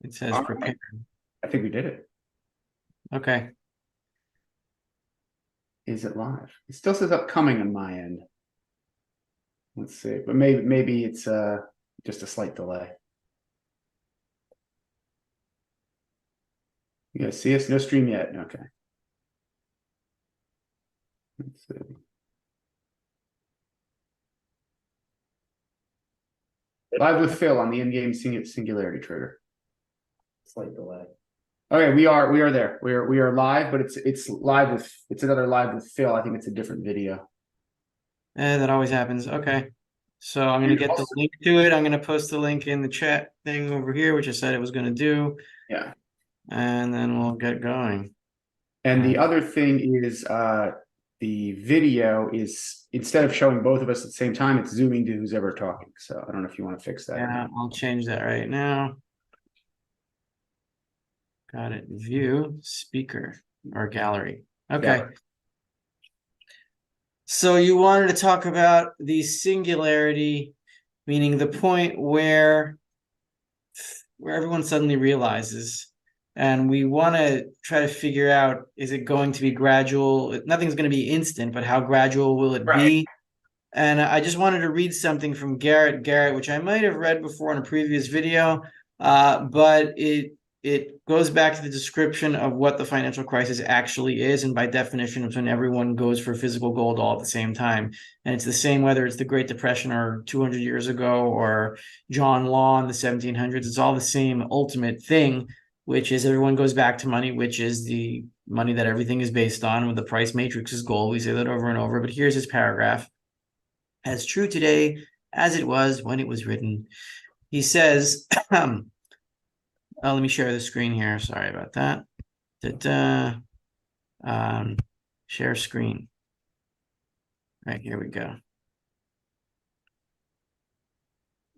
It says All prepare. right. I think we did it. Okay. Is it live? It still says upcoming on my end. Let's see, but maybe it's just a slight delay. You guys see us? No stream yet. Okay. Let's see. Live with Phil on the in-game Singularity trigger. Slight delay. Okay, we are there. We are live, but it's live with it's another live with Phil. I think it's a different video. That always happens. Okay. So I'm going to And get the also, link to it. I'm going to post the link in the chat thing over here, which I said it was going to do. yeah. And then we'll get going. And Uh, the other thing is the video is instead of showing both of us at the same time, it's zooming to who's ever talking. So I don't know if you want to fix that or yeah, not. I'll change that right now. Got it. View speaker or gallery. Okay. Yeah. So you wanted to talk about the singularity, meaning the point where everyone suddenly realizes, and we want to try to figure out, is it going to be gradual? Nothing's going to be instant, but how gradual will it Right. be? And I just wanted to read something from Garrett, which I might have read before in a previous video, but it goes back to the description of what the financial crisis actually is, and by definition, it's when everyone goes for physical gold all at the same time. And it's the same whether it's the Great Depression or 200 years ago or John Law in the 1700s. It's all the same ultimate thing, which is everyone goes back to money, which is the money that everything is based on, with the price matrix is gold. We say that over and over. But here's his paragraph: as true today as it was when it was written. He says, let me share the screen here. Sorry about that. Da-da. Share screen. Right, here we go.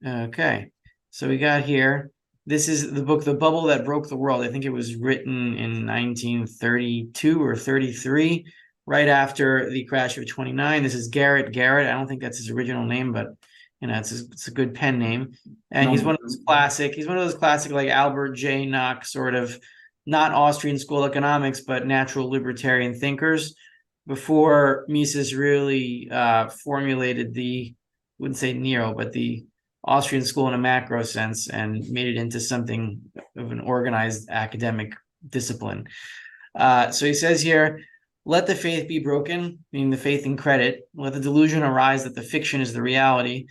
Okay, so we got here. This is the book, The Bubble That Broke the World. I think it was written in 1932 or 33, right after the crash of 29. This is Garrett. I don't think that's his original name, but it's a good pen name. And he's No. one of those classic like Albert J. Nock, sort of not Austrian school economics, but natural libertarian thinkers. Before Mises really formulated wouldn't say Neo, but the Austrian school in a macro sense, and made it into something of an organized academic discipline. So he says here, let the faith be broken, meaning the faith in credit. Let the delusion arise that the fiction is the reality.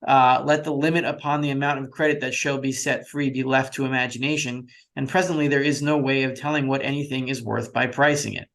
Let the limit upon the amount of credit that shall be set free be left to imagination. And presently there is no way of telling what anything is worth by pricing it.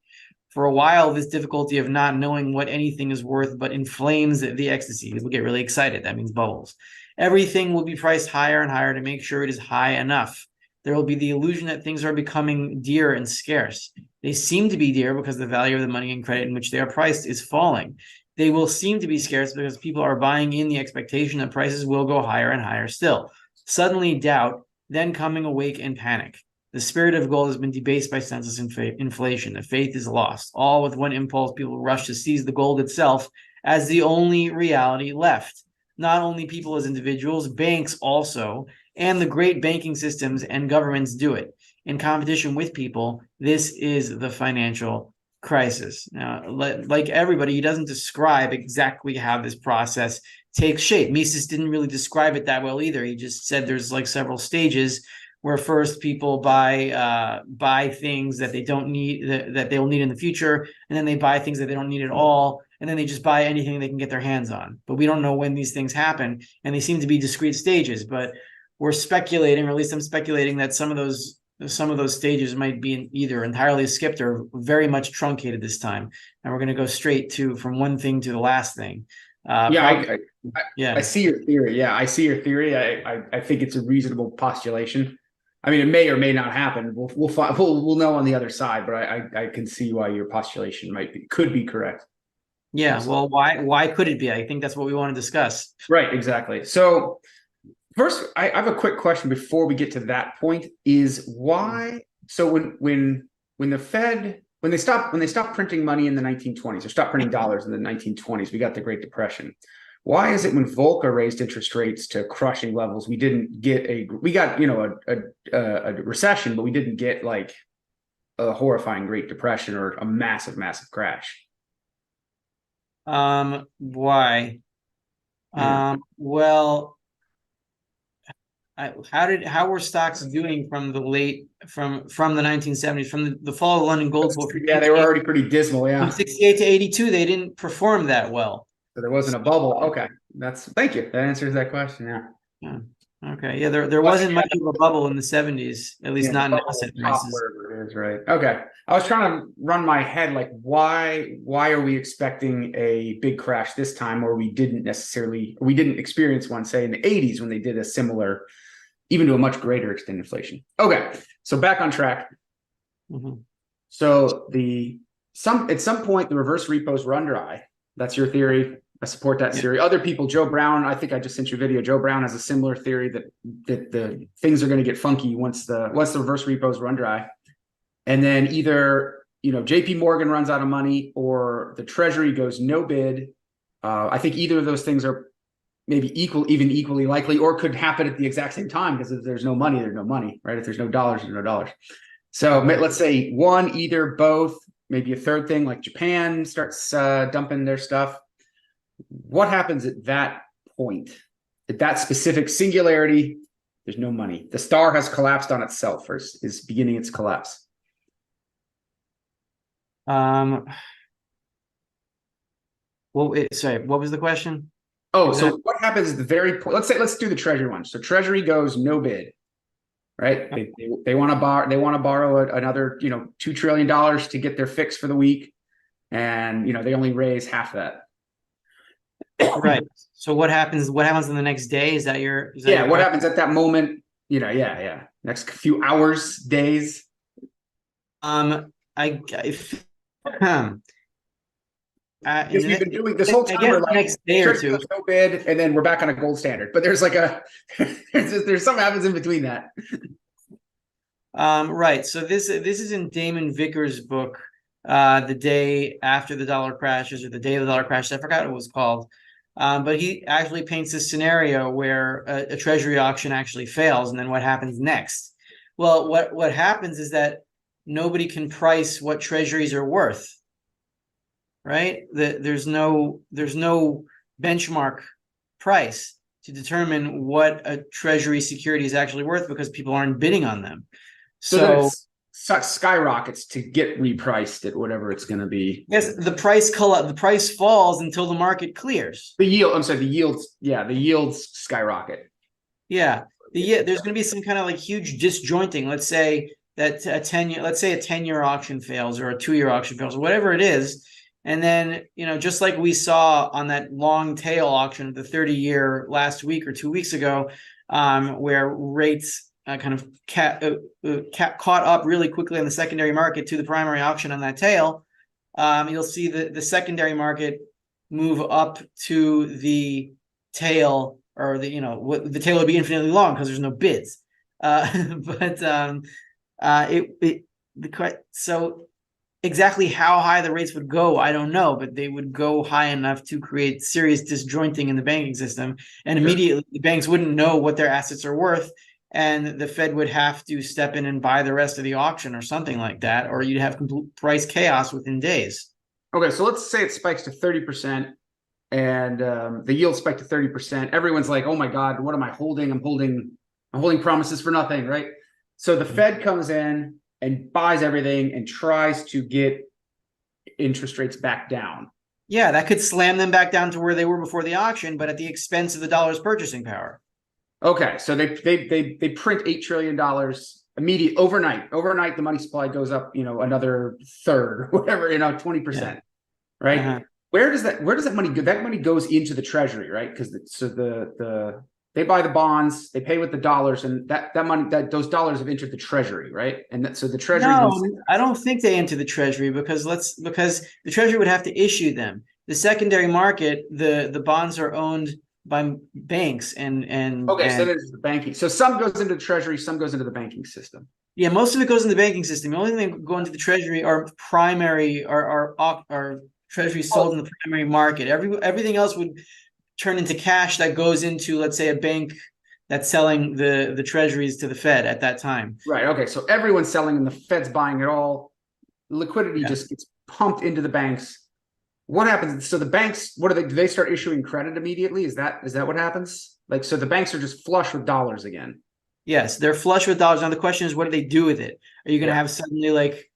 For a while, this difficulty of not knowing what anything is worth but inflames the ecstasy. People get really excited. That means bubbles. Everything will be priced higher and higher to make sure it is high enough. There will be the illusion that things are becoming dear and scarce. They seem to be dear because the value of the money and credit in which they are priced is falling. They will seem to be scarce because people are buying in the expectation that prices will go higher and higher still. Suddenly doubt, then coming awake and panic. The spirit of gold has been debased by senseless inflation. The faith is lost. All with one impulse, people rush to seize the gold itself as the only reality left. Not only people as individuals, banks also, and the great banking systems and governments do it. In competition with people, this is the financial crisis. Now, like everybody, he doesn't describe exactly how this process takes shape. Mises didn't really describe it that well either. He just said there's like several stages where first people buy things that they don't need, that they'll need in the future, and then they buy things that they don't need at all, and then they just buy anything they can get their hands on. But we don't know when these things happen, and they seem to be discrete stages. But we're speculating, or at least I'm speculating, that some of those stages might be either entirely skipped or very much truncated this time, and we're going to go straight to from one thing to the last thing. Yeah, Probably, I yeah. see your theory. Yeah, I see your theory. I think it's a reasonable postulation. I mean, it may or may not happen. We'll know on the other side, but I can see why your postulation could be correct. Yeah, Absolutely. well, why could it be? I think that's what we want to discuss. Right, exactly. So first, I have a quick question before we get to that point. Is why so when the Fed when they stopped printing money in the 1920s or stopped printing dollars in the 1920s, we got the Great Depression. why is it when Volcker raised interest rates to crushing levels, we got, a recession, but we didn't get like a horrifying Great Depression or a massive, massive crash? Why? Yeah. Well, how were stocks doing from the 1970s, from the fall of the London Gold Bull from Yeah, they were already pretty dismal. from Yeah. 68 to 82? They didn't perform that well. So there wasn't a bubble. Okay. Thank you. That answers that question. Yeah. Yeah. Okay. Yeah, there wasn't much of a bubble in the 70s, at least Yeah, the not in bubble asset will pop prices. wherever it is, right? Okay. I was trying to run my head like why are we expecting a big crash this time, or we didn't experience one, say in the 80s when they did a similar, even to a much greater extent, inflation. Okay. So back on track. Mhm. So at some point the reverse repos run dry. That's your theory. I support that Yeah. theory. Other people, Joe Brown, I think I just sent you a video. Joe Brown has a similar theory that the things are going to get funky once the reverse repos run dry. And then either, JP Morgan runs out of money or the Treasury goes no bid. I think either of those things are maybe equally likely, or could happen at the exact same time, because if there's no money, there's no money, right? If there's no dollars, there's no dollars. So let's say one, either, both, maybe a third thing like Japan starts dumping their stuff. What happens at that point? At that specific singularity, there's no money. The star has collapsed on itself, or is beginning its collapse. Sorry, what was the question? Oh, so what happens at the very point? Let's do the Treasury one. So Treasury goes no bid, right? They want to borrow another, $2 trillion to get their fix for the week, and they only raise half that. Right. So what happens in the next day? Is that your what happens at that moment? Yeah. Next few hours, days. Because we've been doing this whole time, we're like, next day or two. No bid, and then we're back on a gold standard. But there's like there's something happens in between that. Right. So this is in Damon Vickers' book, The Day After the Dollar Crashes, or The Day of the Dollar Crashes. I forgot what it was called. But he actually paints a scenario where a treasury auction actually fails, and then what happens next? Well, what happens is that nobody can price what treasuries are worth. Right? There's no benchmark price to determine what a treasury security is actually worth, because people aren't bidding on them. So it skyrockets to get repriced at whatever it's going to be. Yes, the price falls until the market clears. The yields skyrocket. Yeah. There's going to be some kind of like huge disjointing. Let's say that a 10-year auction fails, or a 2-year auction fails, or whatever it is. And then, just like we saw on that long tail auction of the 30-year last week or 2 weeks ago, where rates kind of caught up really quickly on the secondary market to the primary auction on that tail, you'll see the secondary market move up to the tail, or the tail would be infinitely long because there's no bids. So exactly how high the rates would go, I don't know, but they would go high enough to create serious disjointing in the banking system, and immediately the banks wouldn't know what their assets are worth, and the Fed would have to step in and buy the rest of the auction or something like that, or you'd have complete price chaos within days. Okay, so let's say it spikes to 30%, and the yield spiked to 30%. Everyone's like, "Oh my God, what am I holding? I'm holding promises for nothing," right? So the Fed comes in and buys everything and tries to get interest rates back down. Yeah, that could slam them back down to where they were before the auction, but at the expense of the dollar's purchasing power. Okay, so they print $8 trillion immediate overnight. Overnight, the money supply goes up, another third, whatever, 20%, right? Uh-huh. Where does that money go? That money goes into the Treasury, right? Because they buy the bonds, they pay with the dollars, and that money, those dollars have entered the Treasury, right? And so the Treasury. No, I don't think they enter the Treasury, because the Treasury would have to issue them. The secondary market, the bonds are owned by banks and okay, so there's the banking. So some goes into the Treasury, some goes into the banking system. Yeah, most of it goes in the banking system. The only thing that go into the Treasury are primary, are treasuries sold in the primary market. Everything else would turn into cash that goes into, let's say, a bank that's selling the treasuries to the Fed at that time. Right. Okay. So everyone's selling and the Fed's buying it all. Liquidity just gets pumped into the banks. What happens? So the banks, what do they start issuing credit immediately? Is that what happens? Like, so the banks are just flush with dollars again. Yes, they're flush with dollars. Now the question is, what do they do with it? Are you going to Yeah. have suddenly like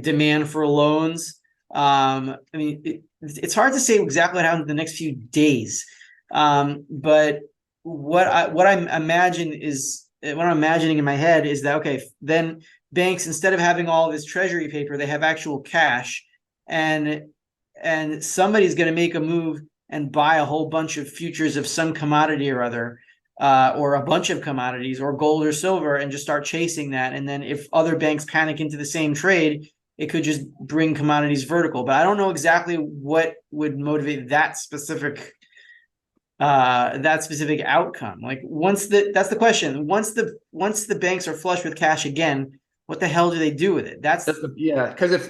demand for loans? I mean, it's hard to say exactly what happens in the next few days. But what I'm imagining in my head is that, okay, then banks, instead of having all this treasury paper, they have actual cash, and somebody's going to make a move and buy a whole bunch of futures of some commodity or other, or a bunch of commodities, or gold or silver, and just start chasing that. And then if other banks panic into the same trade, it could just bring commodities vertical. But I don't know exactly what would motivate that specific outcome. Like, that's the question. Once the banks are flush with cash again, what the hell do they do with it? Because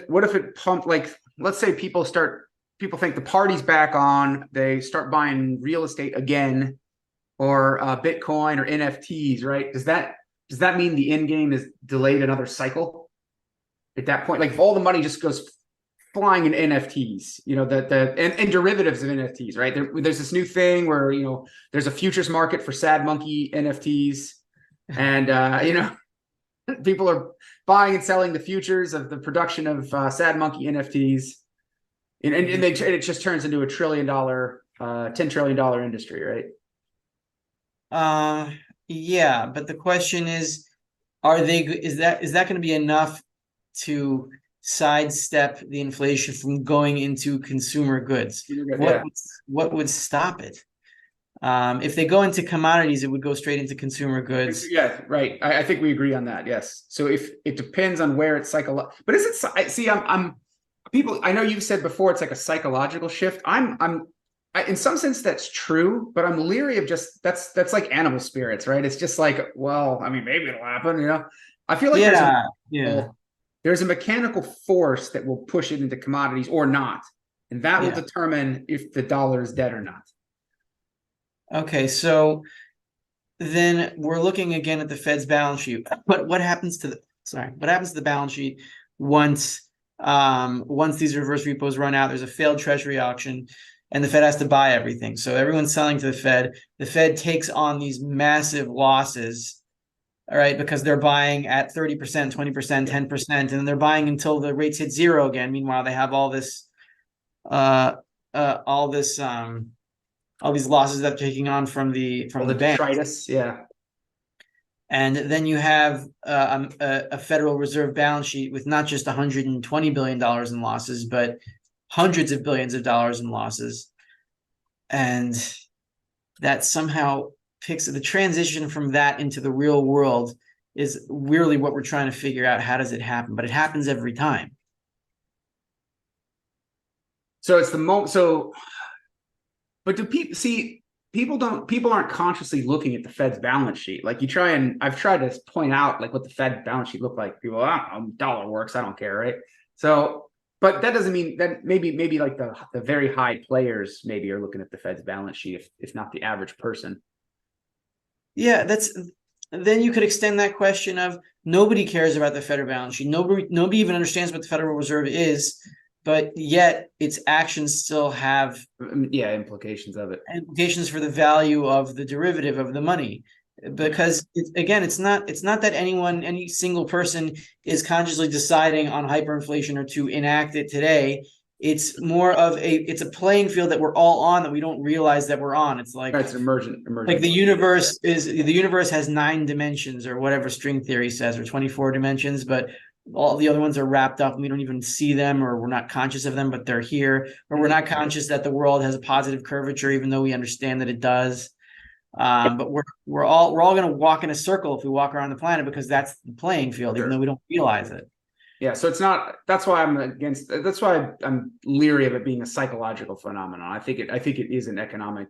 what if it pumped, like, let's say people think the party's back on, they start buying real estate again, or Bitcoin or NFTs, right? Does that mean the end game is delayed another cycle at that point? Like, if all the money just goes flying in NFTs, and derivatives of NFTs, right? There's this new thing where, there's a futures market for sad monkey NFTs, and people are buying and selling the futures of the production of sad monkey NFTs, and it just turns into a $10 trillion industry, right? Yeah, but the question is that going to be enough to sidestep the inflation from going into consumer goods? What would stop it? If they go into commodities, it would go straight into consumer goods. Yeah, right. I think we agree on that. Yes. So if it depends on where it's psychological, but is it? See, I'm people. I know you've said before it's like a psychological shift. In some sense that's true, but I'm leery of just that's like animal spirits, right? It's just like, well, I mean, maybe it'll happen. I feel like there's a mechanical force that will push it into commodities or not, and that will determine if the dollar is dead or not. Okay, so then we're looking again at the Fed's balance sheet. But what happens to the balance sheet once these reverse repos run out? There's a failed treasury auction, and the Fed has to buy everything. So everyone's selling to the Fed. The Fed takes on these massive losses, all right, because they're buying at 30%, 20%, 10%, and then they're buying until the rates hit zero again. Meanwhile, they have all these losses that they're taking on from the bank. Detritus, yeah. And then you have a Federal Reserve balance sheet with not just $120 billion in losses, but hundreds of billions of dollars in losses. And that somehow picks the transition from that into the real world is really what we're trying to figure out. How does it happen? But it happens every time. So it's the moment. So, but do people see? People aren't consciously looking at the Fed's balance sheet. Like I've tried to point out like what the Fed balance sheet looked like. People, dollar works, I don't care, right? So, but that doesn't mean that maybe like the very high players maybe are looking at the Fed's balance sheet, if not the average person. Yeah, then you could extend that question of nobody cares about the federal balance sheet. Nobody even understands what the Federal Reserve is, but yet its actions still have implications for the value of the derivative of the money. Because it's not that any single person is consciously deciding on hyperinflation or to enact it today. It's more of it's a playing field that we're all on that we don't realize that we're on. It's like it's emergent. Like the universe has 9 dimensions or whatever string theory says, or 24 dimensions, but all the other ones are wrapped up and we don't even see them, or we're not conscious of them, but they're here, or we're not conscious that the world has a positive curvature, even though we understand that it does. But we're all going to walk in a circle if we walk around the planet, because that's the playing field, even though we don't realize it. Yeah, so it's not. That's why I'm leery of it being a psychological phenomenon. I think it is an economic.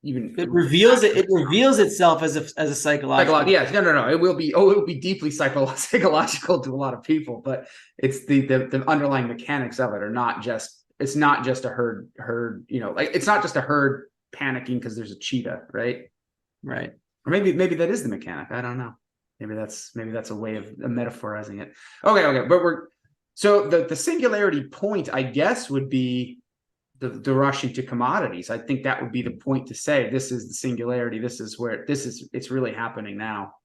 Even it reveals itself as a psychological. Yeah, no. It will be deeply psychological to a lot of people, but it's the underlying mechanics of it are not just. It's not just a herd. Like it's not just a herd panicking because there's a cheetah, right? Right. Or maybe that is the mechanic. I don't know. Maybe that's a way of metaphorizing it. Okay, but so the singularity point, I guess, would be the rush into commodities. I think that would be the point to say this is the singularity. This is where it's really happening now.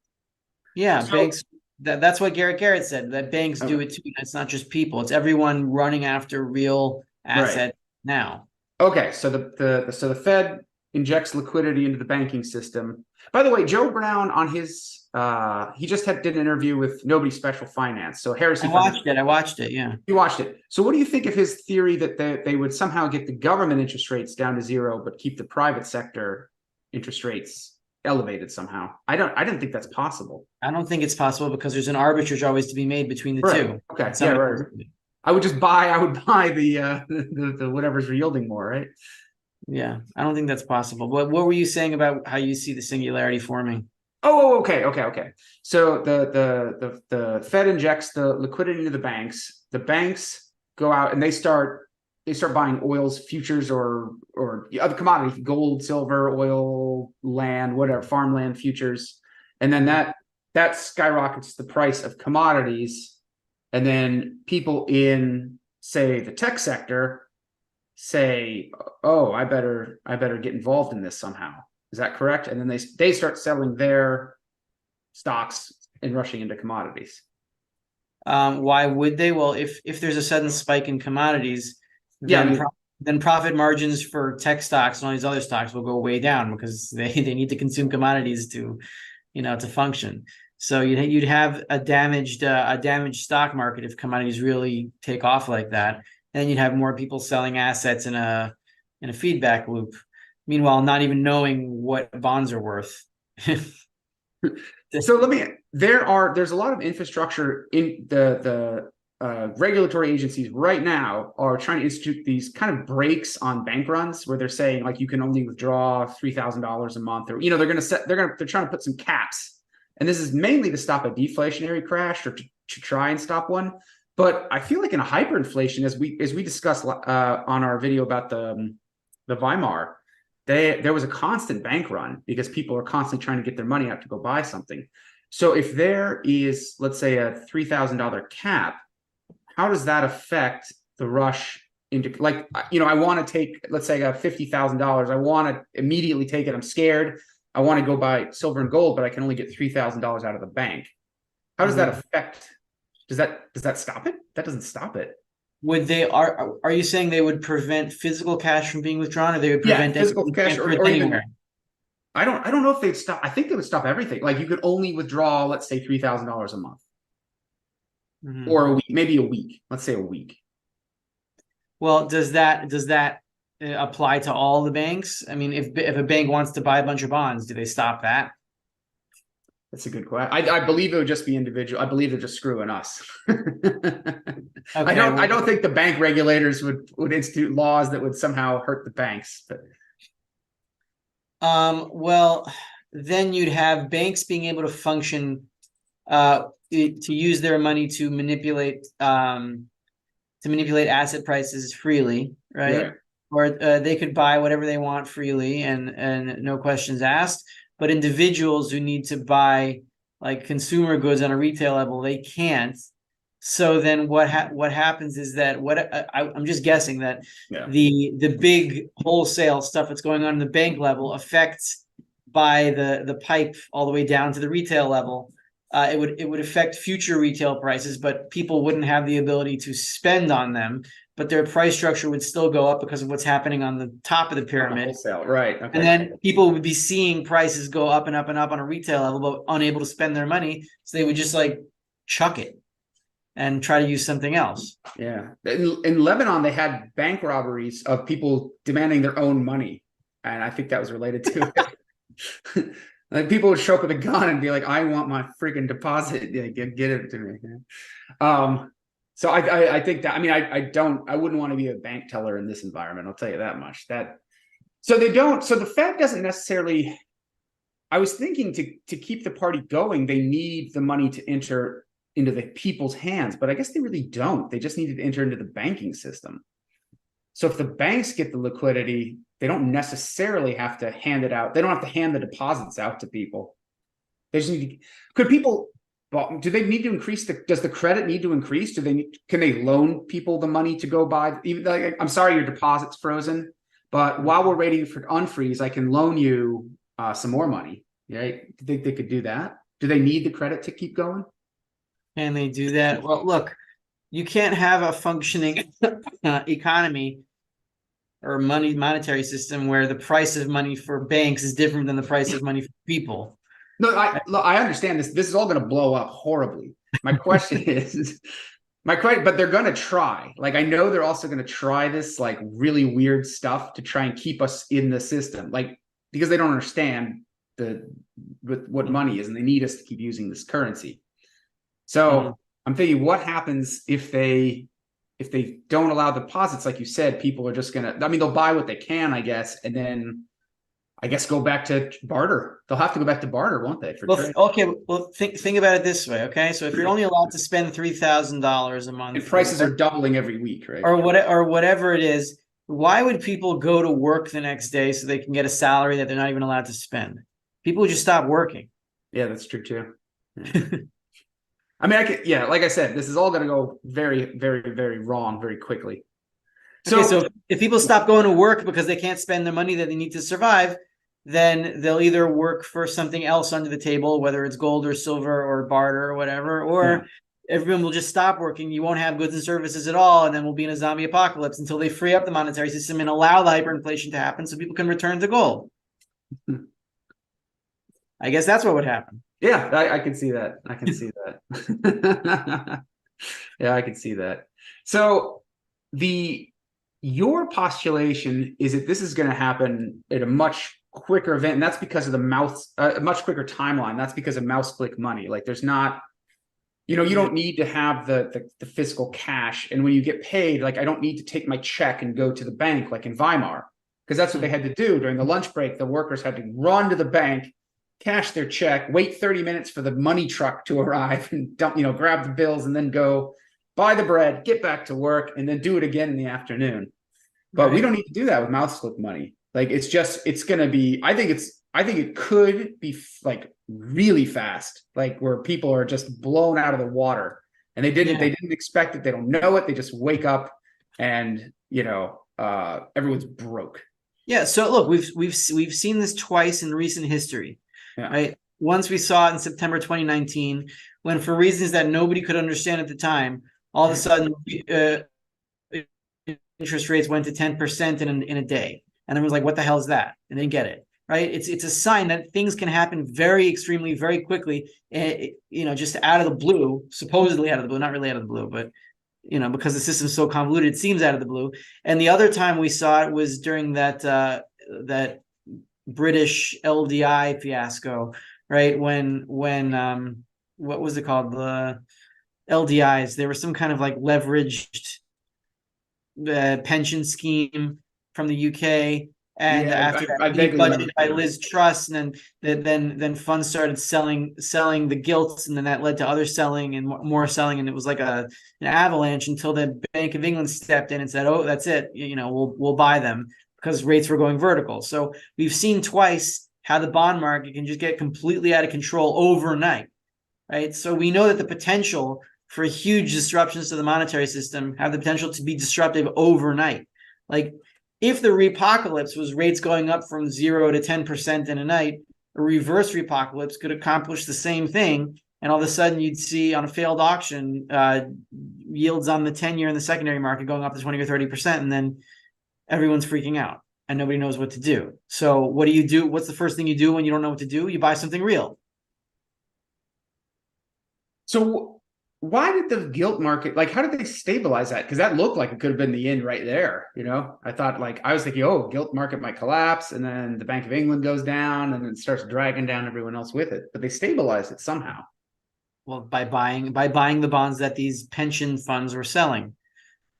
Yeah, So, banks. That's what Garrett said. That banks do okay, it too. It's not just people. It's everyone running after real right. assets now. Okay, so the Fed injects liquidity into the banking system. By the way, Joe Brown on his he just did an interview with Nobody Special Finance. So Harrison Fund, I watched it. Yeah. you watched it. So what do you think of his theory that they would somehow get the government interest rates down to zero, but keep the private sector interest rates elevated somehow? I didn't think that's possible. I don't think it's possible because there's an arbitrage always to be made between the Right. two. Okay. And Yeah. somebody- Right. I would buy the whatever's yielding more, right? Yeah, I don't think that's possible. What were you saying about how you see the singularity forming? Okay. So the Fed injects the liquidity into the banks. The banks go out and they start buying oil's futures or other commodities, gold, silver, oil, land, whatever, farmland futures, and then that skyrockets the price of commodities, and then people in, say, the tech sector say, oh, I better get involved in this somehow. Is that correct? And then they start selling their stocks and rushing into commodities. Why would they? Well, if there's a sudden spike in commodities, Yeah, I then mean, then profit margins for tech stocks and all these other stocks will go way down because they need to consume commodities to, to function. So you'd have a damaged stock market if commodities really take off like that. Then you'd have more people selling assets in a feedback loop. Meanwhile, not even knowing what bonds are worth. so there's a lot of infrastructure in the regulatory agencies right now are trying to institute these kind of breaks on bank runs where they're saying like you can only withdraw $3,000 a month, or they're trying to put some caps, and this is mainly to stop a deflationary crash or to try and stop one. But I feel like in a hyperinflation, as we discussed on our video about the Weimar, there was a constant bank run because people are constantly trying to get their money out to go buy something. So if there is, let's say, a $3,000 cap, how does that affect the rush into, like, I want to take, let's say, I got $50,000. I want to immediately take it. I'm scared. I want to go buy silver and gold, but I can only get $3,000 out of the bank. How does that affect? Does that stop it? That doesn't stop it. Would they are you saying they would prevent physical cash from being withdrawn, or they would prevent physical cash or anywhere? Even, I don't know if they'd stop. I think they would stop everything. Like you could only withdraw, let's say, $3,000 a month, or a week, maybe a week. Let's say a week. Well, does that apply to all the banks? I mean, if a bank wants to buy a bunch of bonds, do they stop that? That's a good question. I believe it would just be individual. I believe they're just screwing us. Okay, I don't think the bank regulators would institute laws that would somehow hurt the banks. But well, then you'd have banks being able to function, to use their money to manipulate asset prices freely, right? Or they could buy whatever they want freely and no questions asked. But individuals who need to buy like consumer goods on a retail level, they can't. So then what happens is that I'm just guessing that the big wholesale stuff that's going on in the bank level affects by the pipe all the way down to the retail level. It would affect future retail prices, but people wouldn't have the ability to spend on them. But their price structure would still go up because of what's happening on the top of the pyramid. Wholesale, right? Okay. And then people would be seeing prices go up and up and up on a retail level, but unable to spend their money. So they would just like chuck it and try to use something else. Yeah. In Lebanon, they had bank robberies of people demanding their own money. And I think that was related to it. Like people would show up with a gun and be like, I want my freaking deposit. Yeah, get it to me. So I think that, I mean, I wouldn't want to be a bank teller in this environment. I'll tell you that much. So the Fed doesn't necessarily, I was thinking to keep the party going, they need the money to enter into the people's hands, but I guess they really don't. They just need to enter into the banking system. So if the banks get the liquidity, they don't necessarily have to hand it out. They don't have to hand the deposits out to people. They just need to, could people, well, do they need to increase does the credit need to increase? Can they loan people the money to go buy, even like, I'm sorry, your deposit's frozen, but while we're waiting for unfreeze, I can loan you some more money, right? Do you think they could do that? Do they need the credit to keep going? And they do that. Well, look, you can't have a functioning economy or monetary system where the price of money for banks is different than the price of money for people. No, I understand this. This is all going to blow up horribly. My question is, but they're going to try. Like, I know they're also going to try this like really weird stuff to try and keep us in the system, like because they don't understand what money is, and they need us to keep using this currency. So I'm thinking, what happens if they don't allow deposits? Like you said, people are just gonna. I mean, they'll buy what they can, I guess, and then I guess go back to barter. They'll have to go back to barter, won't they? Okay. Well, think about it this way. Okay, so if you're only allowed to spend $3,000 a month, and prices are doubling every week, right? Or whatever it is, why would people go to work the next day so they can get a salary that they're not even allowed to spend? People would just stop working. Yeah, that's true too. Yeah. I mean, like I said, this is all going to go very, very, very wrong very quickly. So if people stop going to work because they can't spend the money that they need to survive, then they'll either work for something else under the table, whether it's gold or silver or barter or whatever, or everyone will just stop working. You won't have goods and services at all, and then we'll be in a zombie apocalypse until they free up the monetary system and allow the hyperinflation to happen so people can return to gold. I guess that's what would happen. Yeah, I can see that. I can see that. Yeah, I can see that. So your postulation is that this is going to happen at a much quicker event, and that's because of a much quicker timeline. That's because of mouse click money. Like there's not, you don't need to have the physical cash. And when you get paid, like I don't need to take my check and go to the bank like in Weimar, because that's what they had to do during the lunch break. The workers had to run to the bank, cash their check, wait 30 minutes for the money truck to arrive and grab the bills and then go buy the bread, get back to work, and then do it again in the afternoon. But we don't need to do that with mouse click money. Like it's going to be, I think it could be like really fast, like where people are just blown out of the water and they didn't expect it. They don't know it. They just wake up and, everyone's broke. Yeah. So look, we've seen this twice in recent history. Yeah. Right. Once we saw it in September 2019, when for reasons that nobody could understand at the time, all of a sudden interest rates went to 10% in a day. And everyone's like, what the hell is that? And they didn't get it. Right. It's a sign that things can happen very extremely, very quickly, just out of the blue, supposedly out of the blue, not really out of the blue, but because the system's so convoluted, it seems out of the blue. And the other time we saw it was during that British LDI fiasco, right? When what was it called? The LDIs. There was some kind of like leveraged pension scheme from the UK, and after that budgeted by Liz Truss, and then funds started selling the gilts, and then that led to other selling and more selling, and it was like an avalanche until the Bank of England stepped in and said, "Oh, that's it. We'll buy them." Because rates were going vertical. So we've seen twice how the bond market can just get completely out of control overnight, right? So we know that the potential for huge disruptions to the monetary system have the potential to be disruptive overnight. Like if the repocalypse was rates going up from 0 to 10% in a night, a reverse repocalypse could accomplish the same thing. And all of a sudden you'd see on a failed auction, yields on the 10-year in the secondary market going up to 20 or 30%. And then everyone's freaking out and nobody knows what to do. So what do you do? What's the first thing you do when you don't know what to do? You buy something real. So why did the gilt market, like, how did they stabilize that? Because that looked like it could have been the end right there. I thought, like, I was thinking, oh, gilt market might collapse and then the Bank of England goes down and then it starts dragging down everyone else with it. But they stabilized it somehow. Well, by buying the bonds that these pension funds were selling.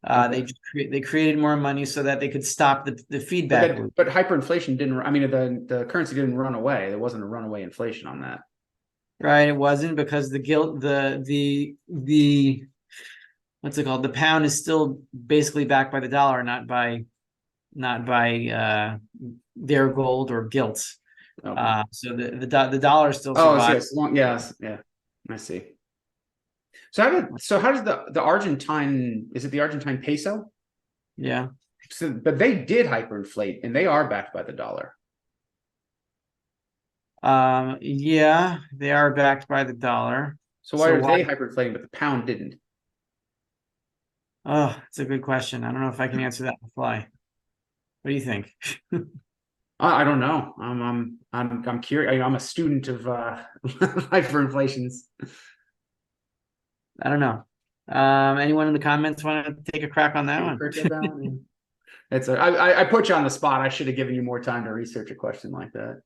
They created more money so that they could stop the feedback loop. But hyperinflation didn't. I mean, the currency didn't run away. There wasn't a runaway inflation on that. Right, it wasn't because the what's it called? The pound is still basically backed by the dollar, not by their gold or gilt. Okay. So the dollar still Oh, survives. yes, yes, yeah. I see. So how does the Argentine, is it the Argentine peso? Yeah. So, but they did hyperinflate and they are backed by the dollar. Yeah, they are backed by the dollar. So why So are why? they hyperinflating, but the pound didn't? Oh, it's a good question. I don't know if I can answer that on the fly. What do you think? I don't know. I'm curious. I'm a student of hyperinflations. I don't know. Anyone in the comments want to take a crack on that one? I put you on the spot. I should have given you more time to research a question like that.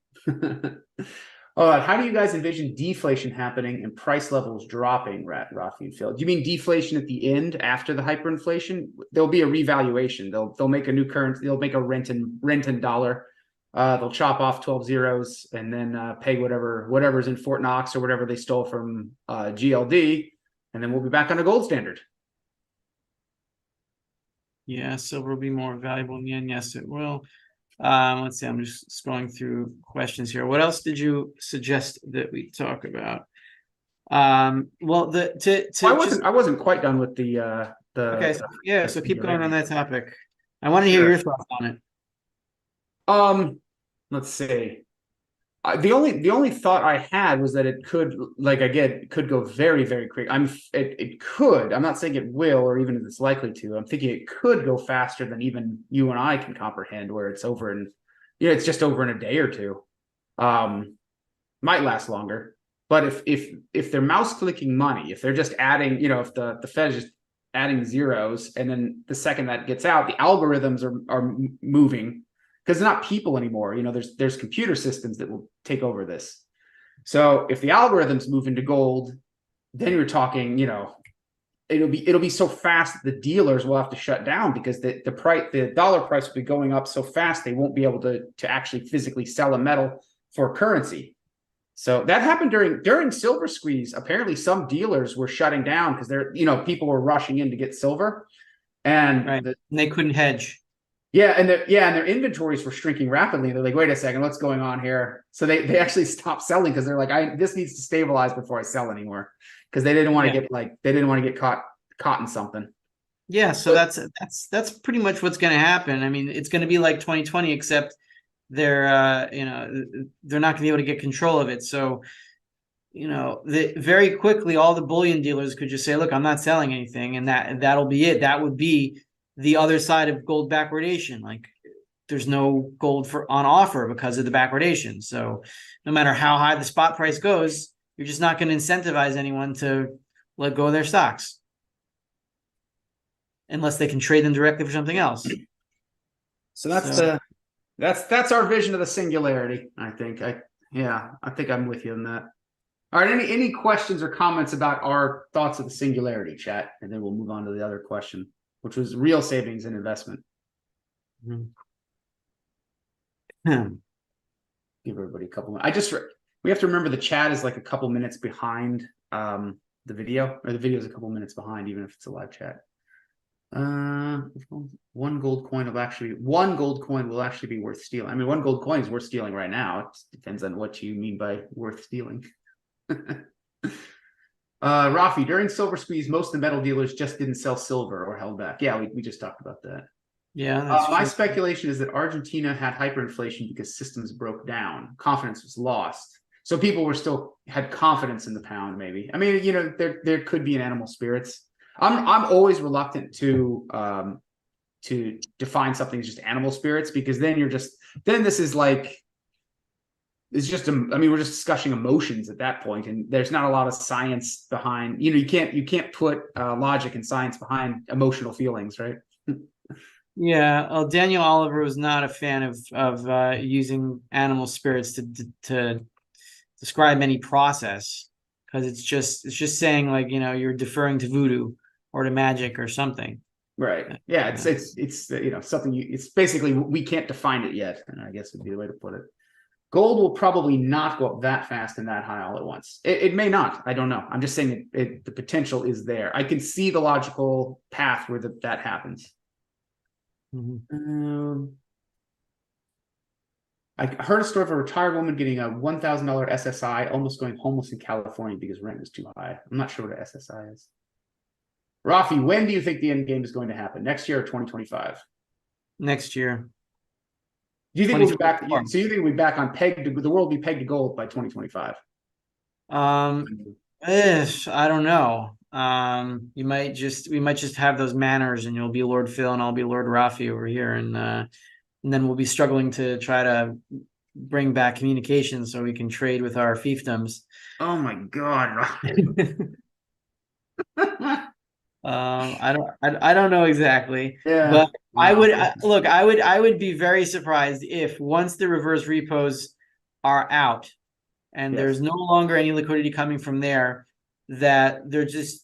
How do you guys envision deflation happening and price levels dropping, Rafi and Phil? Do you mean deflation at the end after the hyperinflation? There'll be a revaluation. They'll make a new currency. They'll make a rent and dollar. They'll chop off 12 zeros and then pay whatever's in Fort Knox or whatever they stole from GLD, and then we'll be back on a gold standard. Yeah, silver will be more valuable in yen. Yes, it will. Let's see. I'm just scrolling through questions here. What else did you suggest that we talk about? Well, I wasn't quite done with the okay. Yeah, so keep going on that topic. I want to hear Sure. your thoughts on it. Let's see. The only thought I had was that it could, like, again, could go very, very quick. It could. I'm not saying it will, or even if it's likely to. I'm thinking it could go faster than even you and I can comprehend, where it's over in, it's just over in a day or two. Might last longer. But if they're mouse clicking money, if they're just adding, if the Fed is just adding zeros, and then the second that gets out, the algorithms are moving, because it's not people anymore. There's computer systems that will take over this. So if the algorithms move into gold, then you're talking, it'll be so fast that the dealers will have to shut down, because the dollar price will be going up so fast they won't be able to actually physically sell a metal for currency. So that happened during silver squeeze. Apparently some dealers were shutting down because people were rushing in to get silver, and Right. And they couldn't hedge. and their inventories were shrinking rapidly. They're like, wait a second, what's going on here? So they actually stopped selling, because they're like, this needs to stabilize before I sell anymore, because they didn't want to get caught in something. Yeah, so that's pretty much what's going to happen. I mean, it's going to be like 2020, except they're they're not going to be able to get control of it. So very quickly all the bullion dealers could just say, look, I'm not selling anything, and that'll be it. That would be the other side of gold backwardation. Like, there's no gold on offer because of the backwardation. So no matter how high the spot price goes, you're just not going to incentivize anyone to let go of their stocks unless they can trade them directly for something else. So that's our vision of the singularity. I think I'm with you on that. All right, any questions or comments about our thoughts of the singularity, chat, and then we'll move on to the other question, which was real savings and investment. Hmm. Give everybody a couple minutes. We have to remember the chat is like a couple minutes behind the video, or the video is a couple minutes behind, even if it's a live chat. One gold coin will actually be worth stealing. I mean, one gold coin is worth stealing right now. It depends on what you mean by worth stealing. Rafi, during silver squeeze, most of the metal dealers just didn't sell silver or held back. Yeah, we just talked about that. Yeah, that's my true. speculation is that Argentina had hyperinflation because systems broke down. Confidence was lost. So people had confidence in the pound, maybe. I mean, there could be an animal spirits. I'm always reluctant to define something as just animal spirits, because then this is like, it's just we're just discussing emotions at that point, and there's not a lot of science behind. You can't put logic and science behind emotional feelings, right? Yeah, well, Daniel Oliver was not a fan of using animal spirits to describe any process, because it's just saying, like, you're deferring to voodoo or to magic or something. Right. Yeah. It's something. It's basically, we can't define it yet, and I guess would be the way to put it. Gold will probably not go up that fast and that high all at once. It may not. I don't know. I'm just saying the potential is there. I can see the logical path where that happens. I heard a story of a retired woman getting a $1,000 SSI, almost going homeless in California because rent was too high. I'm not sure what an SSI is. Rafi, when do you think the end game is going to happen? Next year or 2025? Next year. Do you think we'll be back? So you think we'll be back on the world will be pegged to gold by 2025? I don't know. We might just have those manners, and you'll be Lord Phil, and I'll be Lord Rafi over here, and then we'll be struggling to try to bring back communication so we can trade with our fiefdoms. Oh my God, Rafi. I don't know exactly, Yeah. but Wow. I would be very surprised if once the reverse repos are out and there's no longer any liquidity coming from there, that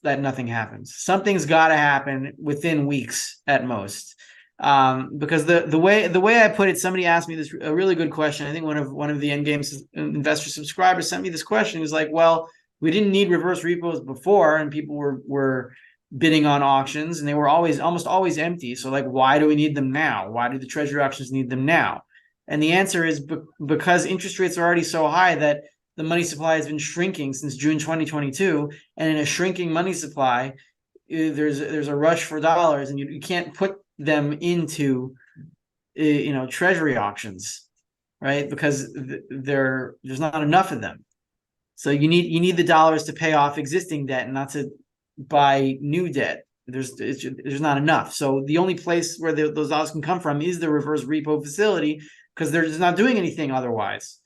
nothing happens. Something's got to happen within weeks at most. Because the way I put it, somebody asked me a really good question. I think one of the Endgame investor subscribers sent me this question. He was like, well, we didn't need reverse repos before, and people were bidding on auctions, and they were almost always empty. So like, why do we need them now? Why do the treasury auctions need them now? And the answer is because interest rates are already so high that the money supply has been shrinking since June 2022, and in a shrinking money supply, there's a rush for dollars, and you can't put them into treasury auctions, right? Because there's not enough of them. So you need the dollars to pay off existing debt and not to buy new debt. There's not enough. So the only place where those dollars can come from is the reverse repo facility, because they're just not doing anything otherwise.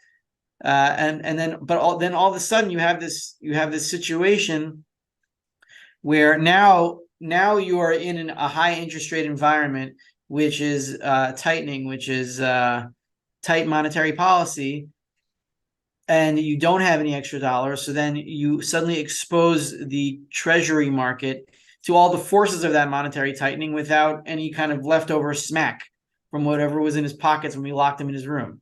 Then all of a sudden you have this situation where now you are in a high interest rate environment, which is tightening, which is tight monetary policy, and you don't have any extra dollars. So then you suddenly expose the treasury market to all the forces of that monetary tightening without any kind of leftover smack from whatever was in his pockets when we locked him in his room.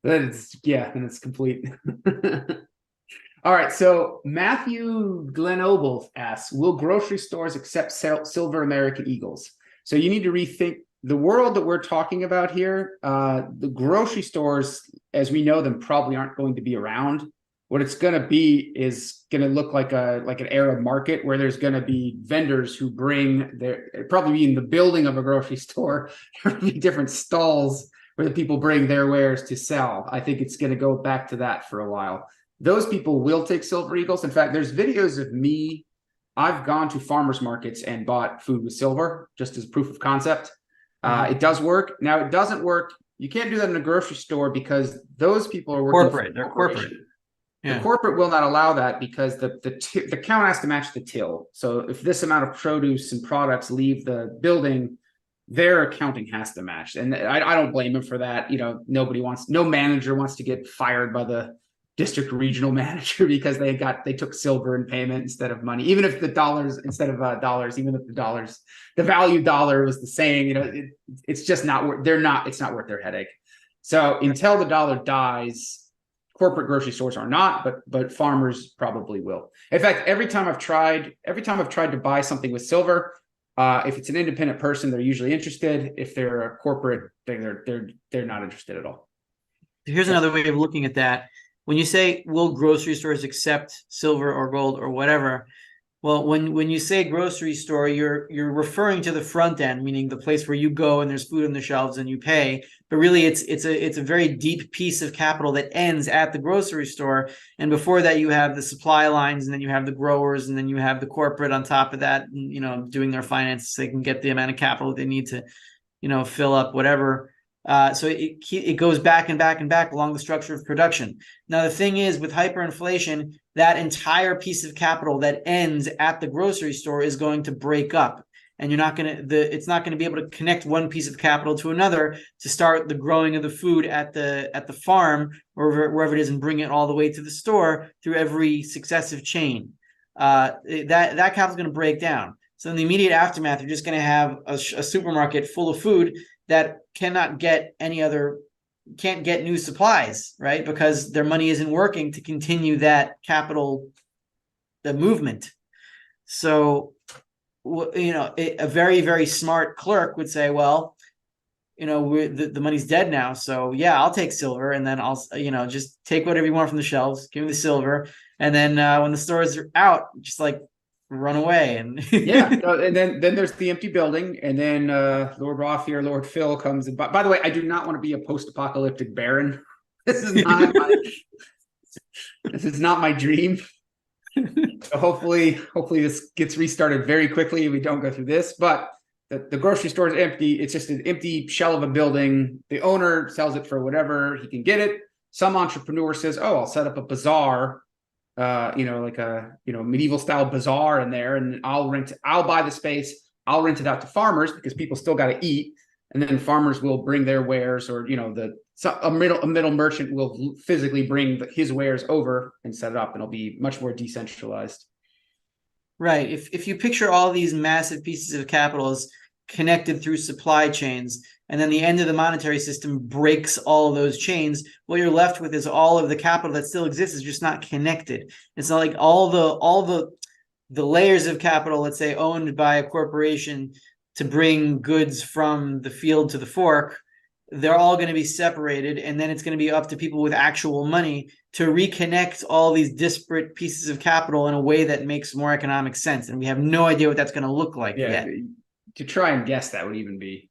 And it's complete. All right, so Matthew Glenoble asks, will grocery stores accept silver American Eagles? So you need to rethink the world that we're talking about here. The grocery stores, as we know them, probably aren't going to be around. What it's going to be is going to look like an Arab market where there's going to be vendors who bring probably be in the building of a grocery store. There will be different stalls where the people bring their wares to sell. I think it's going to go back to that for a while. Those people will take silver eagles. In fact, there's videos of me. I've gone to farmers markets and bought food with silver just as proof of concept. It does work. Now, it doesn't work. You can't do that in a grocery store because those people are working corporate. They're corporate. Yeah. The corporate will not allow that because the count has to match the till. So if this amount of produce and products leave the building, their accounting has to match. And I don't blame them for that. No manager wants to get fired by the district regional manager because they took silver in payment instead of money, even if the dollars instead of dollars, even if the value dollar was the same, it's just not worth, it's not worth their headache. So until the dollar dies, corporate grocery stores are not, but farmers probably will. In fact, every time I've tried to buy something with silver, if it's an independent person, they're usually interested. If they're a corporate, they're not interested at all. Here's another way of looking at that. When you say, will grocery stores accept silver or gold or whatever? Well, when you say grocery store, you're referring to the front end, meaning the place where you go and there's food on the shelves and you pay. But really, it's a very deep piece of capital that ends at the grocery store. And before that, you have the supply lines, and then you have the growers, and then you have the corporate on top of that, doing their finances so they can get the amount of capital they need to, fill up whatever. So it goes back and back and back along the structure of production. Now, the thing is, with hyperinflation, that entire piece of capital that ends at the grocery store is going to break up, and it's not going to be able to connect one piece of capital to another to start the growing of the food at the farm or wherever it is and bring it all the way to the store through every successive chain. That capital is going to break down. So in the immediate aftermath, you're just going to have a supermarket full of food that cannot get can't get new supplies, right? Because their money isn't working to continue that capital, the movement. So, a very, very smart clerk would say, well, the money's dead now. So yeah, I'll take silver, and then I'll, just take whatever you want from the shelves, give me the silver. And then when the stores are out, just like run away. And Yeah, and then there's the empty building, and then Lord Rothier, Lord Phil comes. And by the way, I do not want to be a post-apocalyptic baron. This is not my this is not my dream. So hopefully this gets restarted very quickly. We don't go through this, but the grocery store is empty. It's just an empty shell of a building. The owner sells it for whatever he can get it. Some entrepreneur says, "Oh, I'll set up a bazaar, like a medieval style bazaar in there, and I'll buy the space. I'll rent it out to farmers because people still got to eat, and then farmers will bring their wares, or a middle merchant will physically bring his wares over and set it up, and it'll be much more decentralized." Right. If you picture all these massive pieces of capital as connected through supply chains, and then the end of the monetary system breaks all of those chains, what you're left with is all of the capital that still exists is just not connected. It's not like all the layers of capital, let's say, owned by a corporation to bring goods from the field to the fork, they're all going to be separated, and then it's going to be up to people with actual money to reconnect all these disparate pieces of capital in a way that makes more economic sense. And we have no idea what that's going to look like yet. To try and guess that would even be.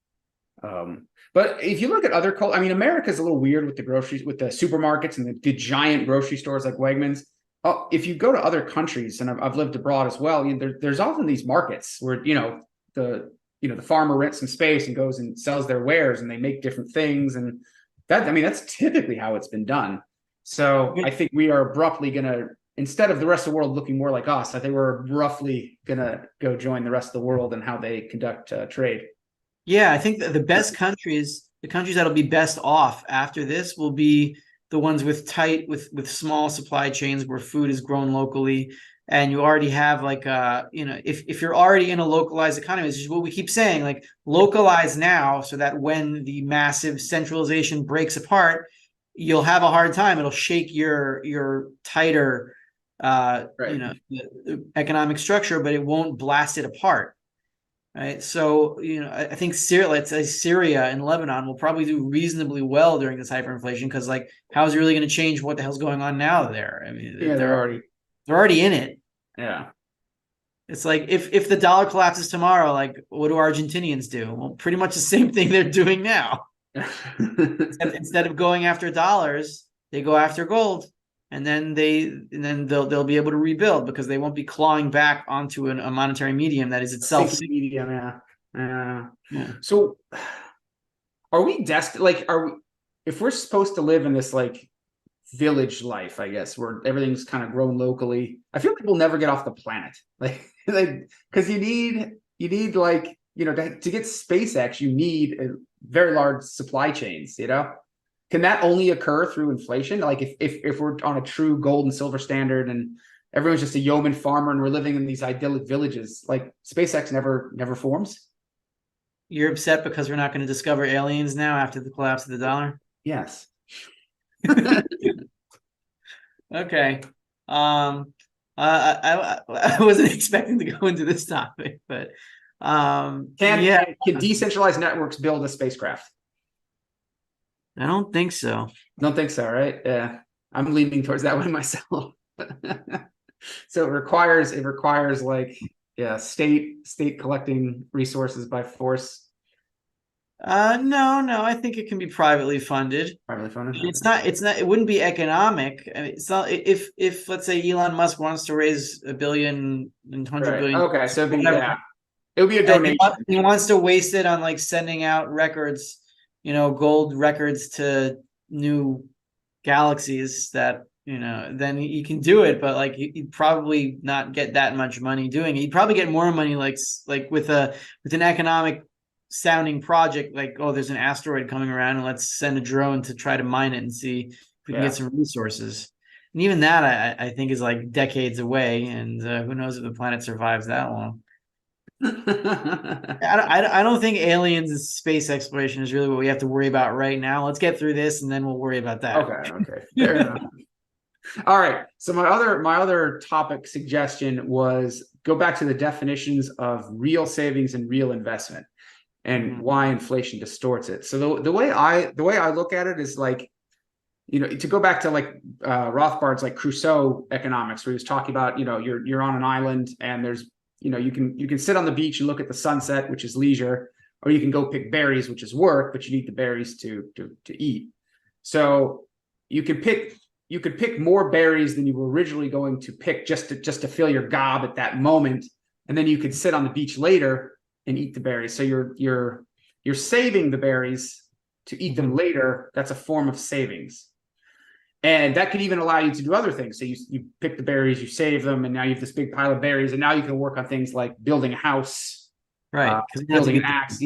But if you look at other cultures, I mean, America's a little weird with the groceries, with the supermarkets and the giant grocery stores like Wegmans. Oh, if you go to other countries, and I've lived abroad as well, there's often these markets where the farmer rents some space and goes and sells their wares, and they make different things, and that's typically how it's been done. So I think we are abruptly gonna, instead of the rest of the world looking more like us, I think we're roughly gonna go join the rest of the world in how they conduct trade. Yeah, I think that the best countries, the countries that'll be best off after this, will be the ones with small supply chains where food is grown locally, and you already have if you're already in a localized economy, this is what we keep saying, like localize now, so that when the massive centralization breaks apart, you'll have a hard time. It'll shake your tighter Right. economic structure, but it won't blast it apart. Right. So, I think let's say Syria and Lebanon will probably do reasonably well during this hyperinflation, because how is it really going to change what the hell's going on now there? I mean, Yeah, they're already in it. yeah. It's like if the dollar collapses tomorrow, like what do Argentinians do? Well, pretty much the same thing they're doing now. Instead of going after dollars, they go after gold. And then they'll be able to rebuild, because they won't be clawing back onto a monetary medium that is itself medium, yeah. So are we destined, if we're supposed to live in this village life, I guess, where everything's kind of grown locally, I feel like we'll never get off the planet. Because you need to get SpaceX, you need a very large supply chains, Can that only occur through inflation? Like if we're on a true gold and silver standard, and everyone's just a yeoman farmer, and we're living in these idyllic villages, like SpaceX never forms? You're upset because we're not going to discover aliens now after the collapse of the dollar? Yes. Okay. I wasn't expecting to go into this topic, but Can decentralized networks build a spacecraft? I don't think so. Don't think so, right? Yeah, I'm leaning towards that way myself. So it requires state collecting resources by force. No, I think it can be privately funded. Privately funded. It wouldn't be economic. I mean, it's not, if let's say Elon Musk wants to raise $1 billion and 100 Right. billion. Okay, so it would be a donation. He wants to waste it on sending out records, gold records to new galaxies that, then he can do it, but he'd probably not get that much money doing it. He'd probably get more money with an economic sounding project, there's an asteroid coming around, and let's send a drone to try to mine it and see if we can get some resources. And even that I think is decades away, and who knows if the planet survives that long. I don't think aliens and space exploration is really what we have to worry about right now. Let's get through this and then we'll worry about that. Okay, fair enough. All right. So my other topic suggestion was go back to the definitions of real savings and real investment and why inflation distorts it. So the way I look at it is like, to go back to like Rothbard's like Crusoe economics, where he was talking about, you're on an island and there's, you can sit on the beach and look at the sunset, which is leisure, or you can go pick berries, which is work, but you need the berries to eat. So you could pick more berries than you were originally going to pick just to fill your gob at that moment, and then you could sit on the beach later and eat the berries. So you're saving the berries to eat them later. That's a form of savings. And that could even allow you to do other things. So you pick the berries, you save them, and now you have this big pile of berries, and now you can work on things like building a house, Right. building an axe,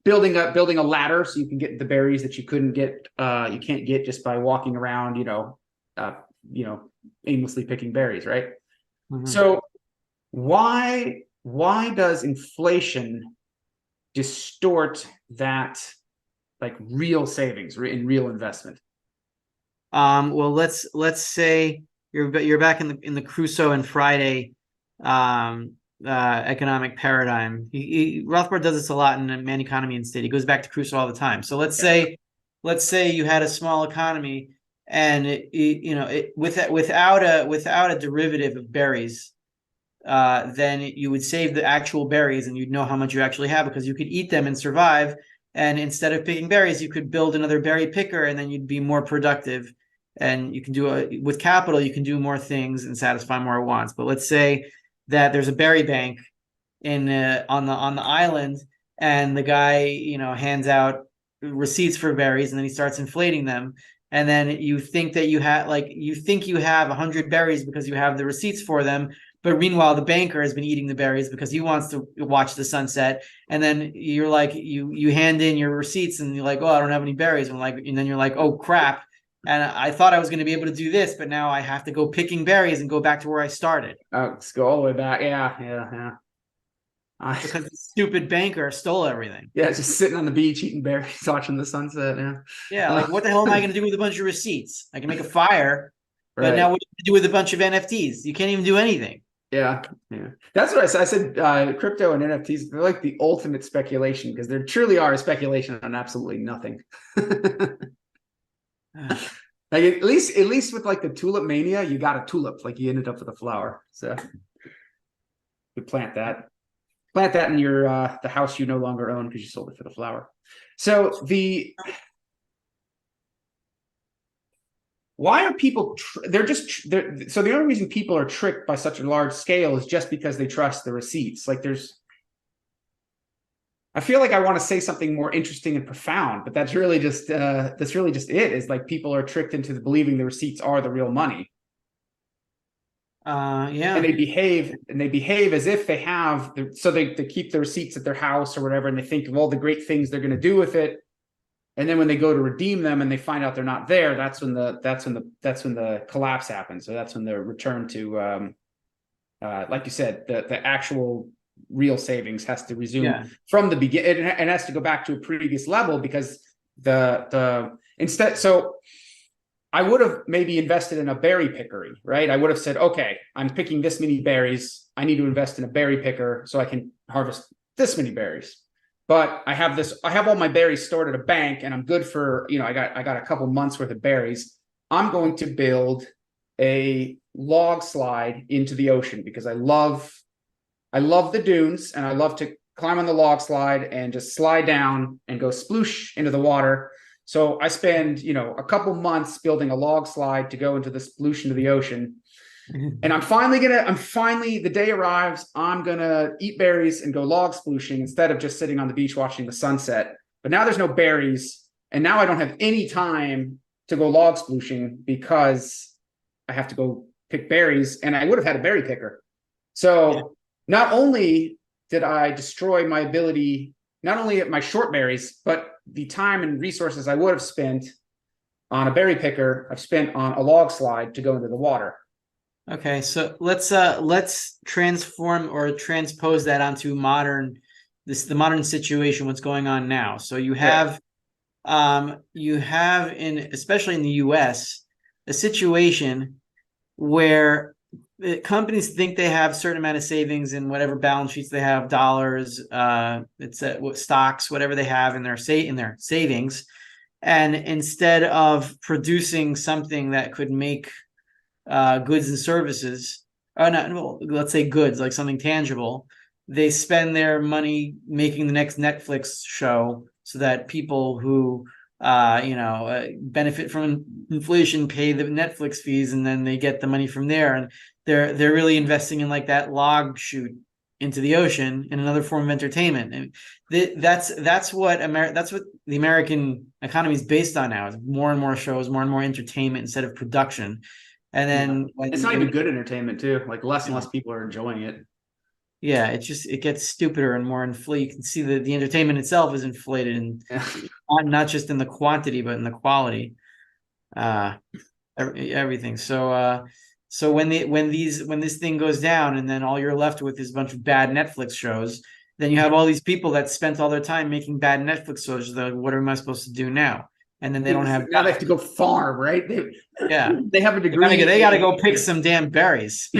building a ladder so you can get the berries that you can't get just by walking around, aimlessly picking berries, right? So why does inflation distort that, like, real savings in real investment? Well, let's say you're back in the Crusoe and Friday economic paradigm. Rothbard does this a lot in Man, Economy, and State. He goes back to Crusoe all the time. So let's say you had a small economy and without a derivative of berries, then you would save the actual berries and you'd know how much you actually have because you could eat them and survive. And instead of picking berries, you could build another berry picker and then you'd be more productive. And you can with capital, you can do more things and satisfy more wants. But let's say that there's a berry bank on the island, and the guy hands out receipts for berries, and then he starts inflating them. And then you think that you have 100 berries because you have the receipts for them. But meanwhile, the banker has been eating the berries because he wants to watch the sunset. And then you're like, you hand in your receipts and you're like, oh, I don't have any berries. And then you're like, oh crap. And I thought I was going to be able to do this, but now I have to go picking berries and go back to where I started. Let's go all the way back. Yeah. Because the stupid banker stole everything. Yeah, just sitting on the beach eating berries, watching the sunset. Yeah. Yeah, like what the hell am I going to do with a bunch of receipts? I can make a fire, but Right. now what do you do with a bunch of NFTs? You can't even do anything. Yeah. That's what I said. I said crypto and NFTs, they're like the ultimate speculation because there truly are a speculation on absolutely nothing. Like at least with like the tulip mania, you got a tulip, like you ended up with a flower. So you plant that in your the house you no longer own because you sold it for the flower. So why are people so the only reason people are tricked by such a large scale is just because they trust the receipts. Like I feel like I want to say something more interesting and profound, but that's really just it. Is like people are tricked into believing the receipts are the real money. Yeah. And they behave as if they have. So they keep the receipts at their house or whatever, and they think of all the great things they're going to do with it. And then when they go to redeem them and they find out they're not there, that's when the collapse happens. So that's when the return to, like you said, the actual real savings has to resume from the beginning. It has to go back to a previous level because so I would have maybe invested in a berry pickery, right? I would have said, okay, I'm picking this many berries. I need to invest in a berry picker so I can harvest this many berries. But I have all my berries stored at a bank and I'm good for, I got a couple months worth of berries. I'm going to build a log slide into the ocean because I love the dunes and I love to climb on the log slide and just slide down and go sploosh into the water. So I spend, a couple months building a log slide to go into the sploosh into the ocean. And the day arrives, I'm going to eat berries and go log splooshing instead of just sitting on the beach watching the sunset. But now there's no berries. And now I don't have any time to go log splooshing because I have to go pick berries and I would have had a berry picker. So not only did I destroy my ability, not only at my short berries, but the time and resources I would have spent on a berry picker, I've spent on a log slide to go into the water. Okay, so let's transform or transpose that onto the modern situation, what's going on now. So Yeah. you have in especially in the US a situation where companies think they have a certain amount of savings in whatever balance sheets they have, dollars, what stocks, whatever they have in their savings, and instead of producing something that could make goods and services, or not, well, let's say goods, like something tangible, they spend their money making the next Netflix show so that people who benefit from inflation pay the Netflix fees, and then they get the money from there, and they're really investing in like that log chute into the ocean in another form of entertainment. And that's what the American economy is based on now, is more and more shows, more and more entertainment instead of production. And Yeah. then It's not even good entertainment too. Like less and less people are enjoying it. yeah, it gets stupider and more inflated. You can see that the entertainment itself is inflated, and not just in the quantity but in the quality. Uh, everything. So when this thing goes down, and then all you're left with is a bunch of bad Netflix shows, then you have all these people that spent all their time making bad Netflix shows. What am I supposed to do now? And then they don't have Now they jobs. have to go farm, right? Yeah, They have a degree. they gotta go pick some damn berries.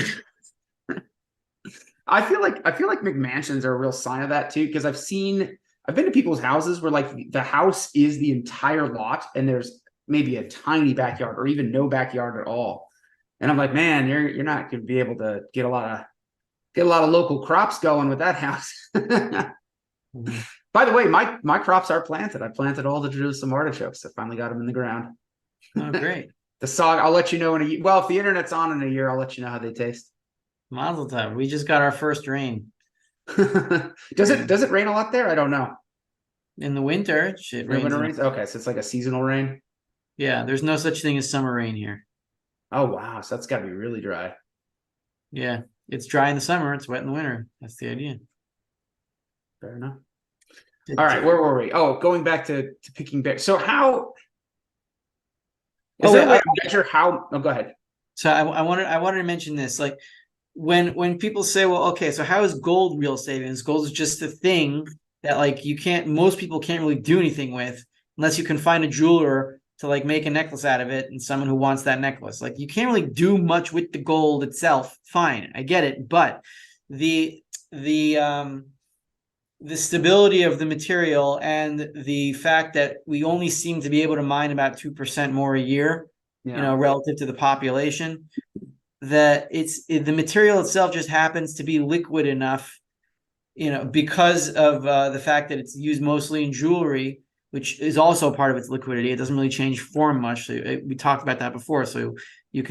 I feel like McMansions are a real sign of that too, because I've been to people's houses where like the house is the entire lot and there's maybe a tiny backyard or even no backyard at all. And I'm like, man, you're not gonna be able to get a lot of local crops going with that house. Mhm. By the way, my crops are planted. I planted all the Jerusalem artichokes. I finally got them in the ground. Oh, great. The sog, I'll let you know in a year. Well, if the internet's on in a year, I'll let you know how they taste. Mazel tov. We just got our first rain. does it Yeah. does it rain a lot there? I don't know. In the winter, shit No rains. winter rains? Okay, so it's like a seasonal rain. Yeah, there's no such thing as summer rain here. Oh wow, so that's got to be really dry. Yeah, it's dry in the summer, it's wet in the winter. That's the idea. Fair enough. All right, where were we? Oh, going back to picking berries. So how is Oh there wait, a way to measure how? Oh, go ahead. so I wanted to mention this. Like when people say, well, okay, so how is gold real savings? Gold is just a thing that like most people can't really do anything with unless you can find a jeweler to like make a necklace out of it and someone who wants that necklace. Like you can't really do much with the gold itself. Fine, I get it, but the the um the stability of the material and the fact that we only seem to be able to mine about 2% more a year, Yeah. relative to the population, that the material itself just happens to be liquid enough, because of the fact that it's used mostly in jewelry, which is also part of its liquidity. It doesn't really change form much. So we talked about that before. So you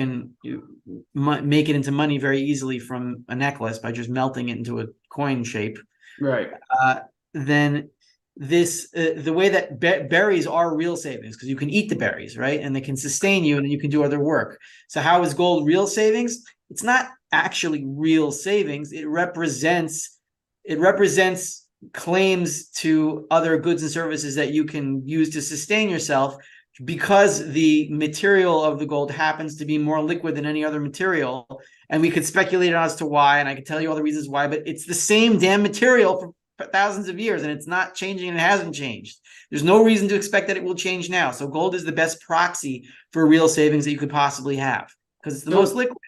make it into money very easily from a necklace by just melting it into a coin shape. Right. uh, then the way that berries are real savings, because you can eat the berries, right, and they can sustain you, and then you can do other work. So how is gold real savings? It's not actually real savings. It represents claims to other goods and services that you can use to sustain yourself, because the material of the gold happens to be more liquid than any other material. And we could speculate as to why, and I could tell you all the reasons why, but it's the same damn material for thousands of years, and it's not changing, and it hasn't changed. There's no reason to expect that it will change now. So gold is the best proxy for real savings that you could possibly have, because it's the most So liquid.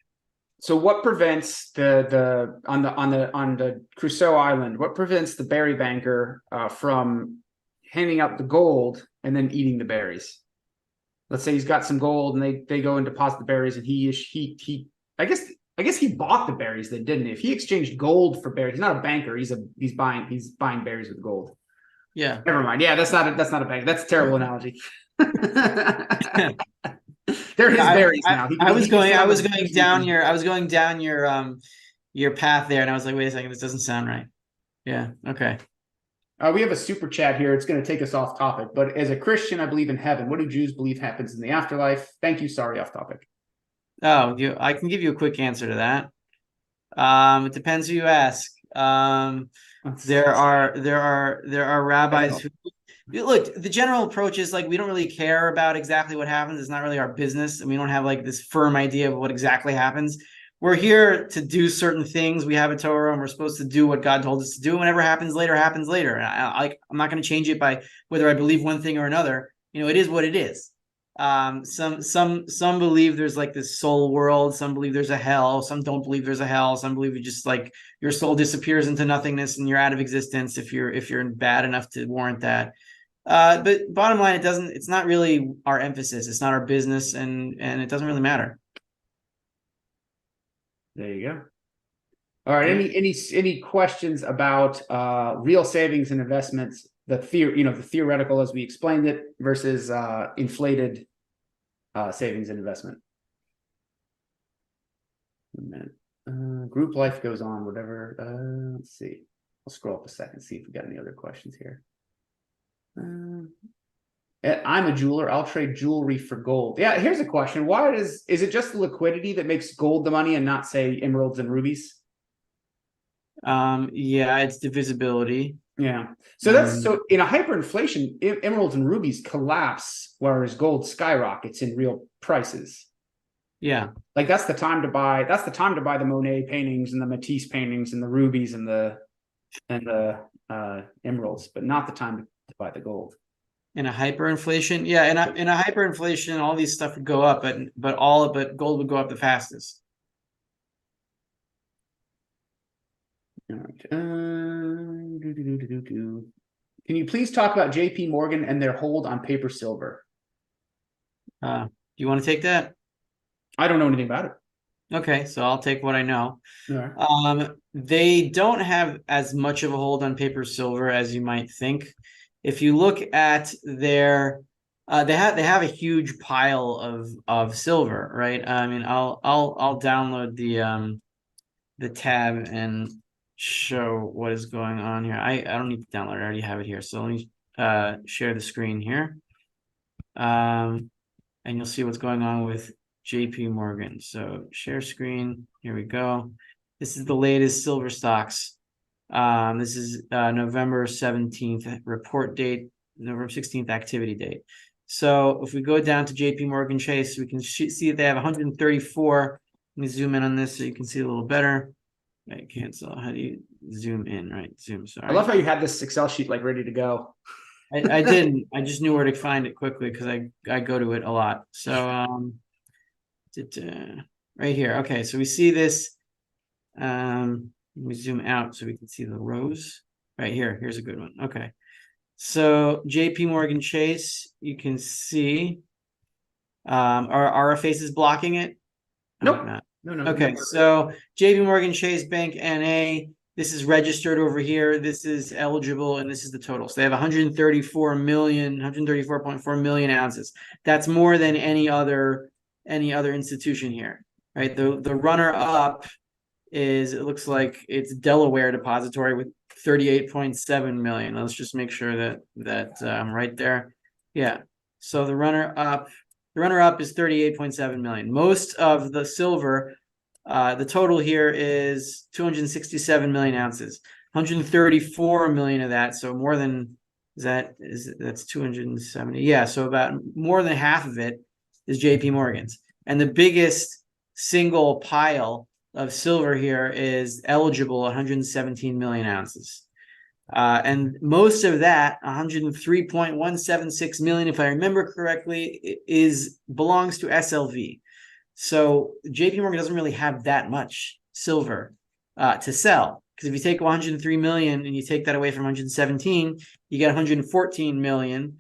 so what prevents the on the Crusoe Island? What prevents the berry banker from handing out the gold and then eating the berries? Let's say he's got some gold and they go and deposit the berries and he I guess he bought the berries then, didn't he? If he exchanged gold for berries, he's not a banker. He's buying berries with gold. Yeah. Never mind. Yeah, that's not a bank. That's a terrible analogy. They're his I, berries I, now. I He was can going sit I on was the going down your path there, and I was like, wait a second, this doesn't sound right. Yeah. Okay. We have a super chat here. It's going to take us off topic, but as a Christian, I believe in heaven. What do Jews believe happens in the afterlife? Thank you. Sorry, off topic. Oh, I can give you a quick answer to that. It depends who you ask. There are I rabbis know. who look. The general approach is like we don't really care about exactly what happens. It's not really our business, and we don't have like this firm idea of what exactly happens. we're here to do certain things. We have a Torah, and we're supposed to do what God told us to do. Whatever happens later, happens later. And I'm not going to change it by whether I believe one thing or another. It is what it is. Some believe there's like this soul world. Some believe there's a hell. Some don't believe there's a hell. Some believe you just like your soul disappears into nothingness and you're out of existence if you're bad enough to warrant that. But bottom line, it's not really our emphasis. It's not our business, and it doesn't really matter. There you go. All right. Any questions about real savings and investments? The theoretical as we explained it versus inflated savings and investment. A minute. Group life goes on. Whatever. Let's see. I'll scroll up a second. See if we got any other questions here. I'm a jeweler. I'll trade jewelry for gold. Yeah. Here's a question. Why is it just the liquidity that makes gold the money and not say emeralds and rubies? Yeah, it's divisibility. Yeah. So in a hyperinflation, emeralds and rubies collapse, whereas gold skyrockets in real prices. Yeah. Like that's the time to buy the Monet paintings and the Matisse paintings and the rubies and the emeralds, but not the time to buy the gold. In a hyperinflation, yeah, in a hyperinflation, all these stuff would go up, but gold would go up the fastest. All right. Can you please talk about JP Morgan and their hold on paper silver? Do you want to take that? I don't know anything about it. Okay, so I'll take what I know. Right. They don't have as much of a hold on paper silver as you might think. If you look at their they have a huge pile of silver, right? I mean, I'll download the tab and show what is going on here. I don't need to download it. I already have it here. So let me share the screen here. And you'll see what's going on with JP Morgan. So share screen. Here we go. This is the latest silver stocks. This is November 17th report date, November 16th activity date. So if we go down to JP Morgan Chase, we can see that they have 134. Let me zoom in on this so you can see a little better. Right, cancel. How do you zoom in? Right, zoom. Sorry. I love how you had this Excel sheet like ready to go. I didn't. I just knew where to find it quickly because I go to it a lot. So right here. Okay, so we see this. Let me zoom out so we can see the rows. Right here. Here's a good one. Okay. So JP Morgan Chase, you can see our RFAs is blocking it. Nope. No. Okay, so JP Morgan Chase Bank NA, this is registered over here. This is eligible, and this is the total. So they have 134.4 million ounces. That's more than any other institution here, right? The runner up is, it looks like it's Delaware Depository with 38.7 million. Let's just make sure that right there. Yeah. So the runner up is 38.7 million. Most of the silver, the total here is 267 million ounces. 134 million of that, so more than that's 270. Yeah, so about more than half of it is JP Morgan's. And the biggest single pile of silver here is eligible 117 million ounces. And most of that, 103.176 million, if I remember correctly, belongs to SLV. So JP Morgan doesn't really have that much silver to sell, because if you take 103 million and you take that away from 117, you get 114 million.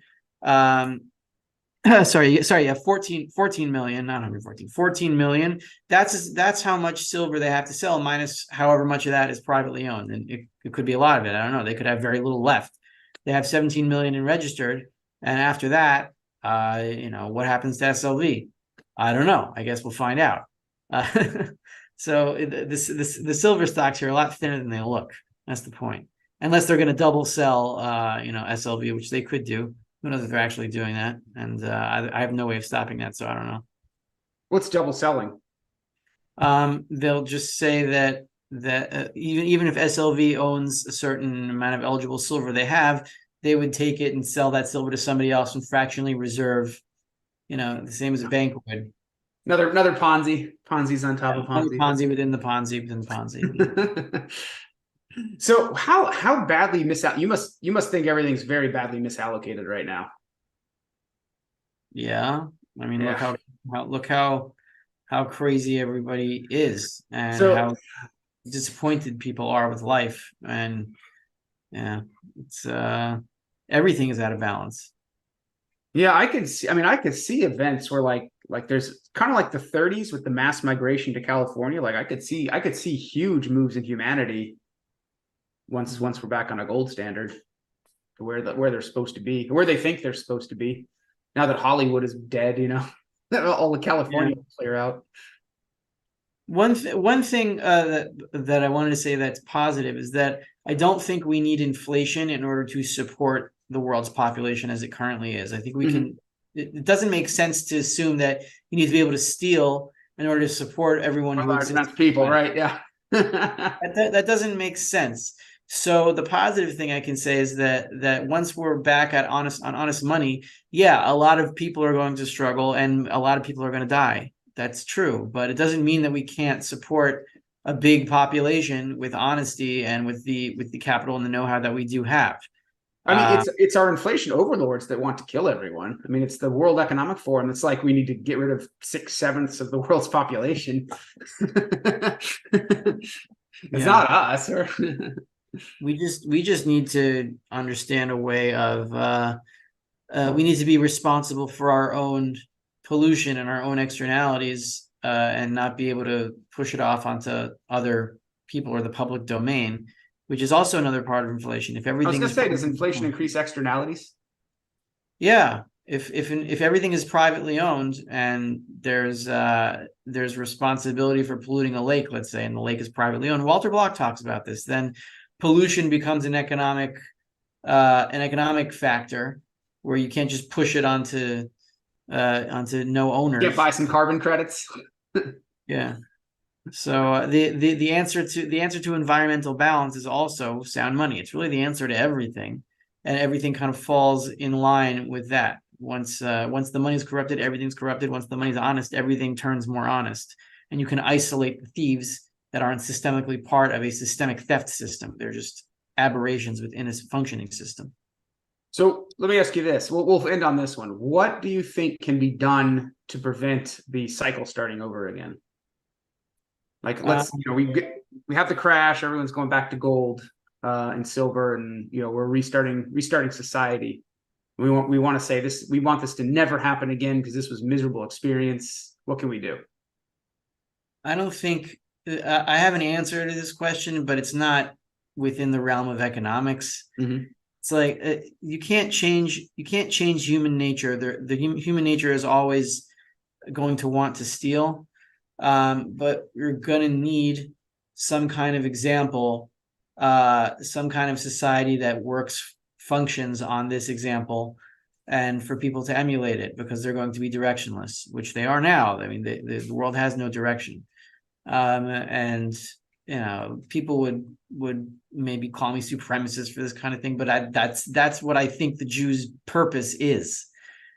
Sorry, yeah, 14 million, not 114, 14 million. That's how much silver they have to sell, minus however much of that is privately owned. And it could be a lot of it. I don't know. They could have very little left. They have 17 million in registered. And after that, what happens to SLV? I don't know. I guess we'll find out. So the silver stocks are a lot thinner than they look. That's the point. Unless they're going to double sell, SLV, which they could do. Who knows if they're actually doing that? And I have no way of stopping that, so I don't know. What's double selling? They'll just say that even if SLV owns a certain amount of eligible silver they have, they would take it and sell that silver to somebody else and fractionally reserve, the same as a bank would. Another Ponzi's on top of Another Ponzi. Ponzi within the Ponzi within the Ponzi. So how badly you must think everything's very badly misallocated right now. Yeah. I mean, look Yeah. how crazy everybody is and So how disappointed people are with life. And yeah, it's everything is out of balance. yeah, I could see events where like there's kind of like the 30s with the mass migration to California. Like I could see huge moves in humanity once we're back on a gold standard to where they're supposed to be, where they think they're supposed to be. Now that Hollywood is dead, all the Yeah. California will clear out. One thing that I wanted to say that's positive is that I don't think we need inflation in order to support the world's population as it currently is. I think we Mhm. can. It doesn't make sense to assume that you need to be able to steal in order to support everyone who Large exists amounts of on the people, planet. right? Yeah. That doesn't make sense. So the positive thing I can say is that once we're back at honest money, yeah, a lot of people are going to struggle and a lot of people are going to die. That's true, but it doesn't mean that we can't support a big population with honesty and with the capital and the know-how that we do have. I mean, Uh, it's our inflation overlords that want to kill everyone. I mean, it's the World Economic Forum. It's like we need to get rid of 6/7 of the world's population. It's yeah, not us, or we just need to understand a way of we need to be responsible for our own pollution and our own externalities and not be able to push it off onto other people or the public domain, which is also another part of inflation. If I was everything going is to say, does inflation increase externalities? yeah, if everything is privately owned and there's responsibility for polluting a lake, let's say, and the lake is privately owned, Walter Block talks about this, then pollution becomes an economic factor where you can't just push it onto no Get owners. buy some carbon credits. Yeah. So the answer to environmental balance is also sound money. It's really the answer to everything, and everything kind of falls in line with that. Once the money's corrupted, everything's corrupted. Once the money's honest, everything turns more honest, and you can isolate the thieves that aren't systemically part of a systemic theft system. They're just aberrations within a functioning system. So let me ask you this. We'll end on this one. What do you think can be done to prevent the cycle starting over again? Like, Uh, we have the crash. Everyone's going back to gold and silver, and we're restarting society. We want to say this. We want this to never happen again because this was a miserable experience. What can we do? I don't think I have an answer to this question, but it's not within the realm of economics. Mm-hmm. It's like you can't change human nature. Human nature is always going to want to steal, but you're going to need some kind of example, some kind of society that functions on this example, and for people to emulate it because they're going to be directionless, which they are now. I mean, the world has no direction, and people would maybe call me supremacist for this kind of thing, but that's what I think the Jews' purpose is.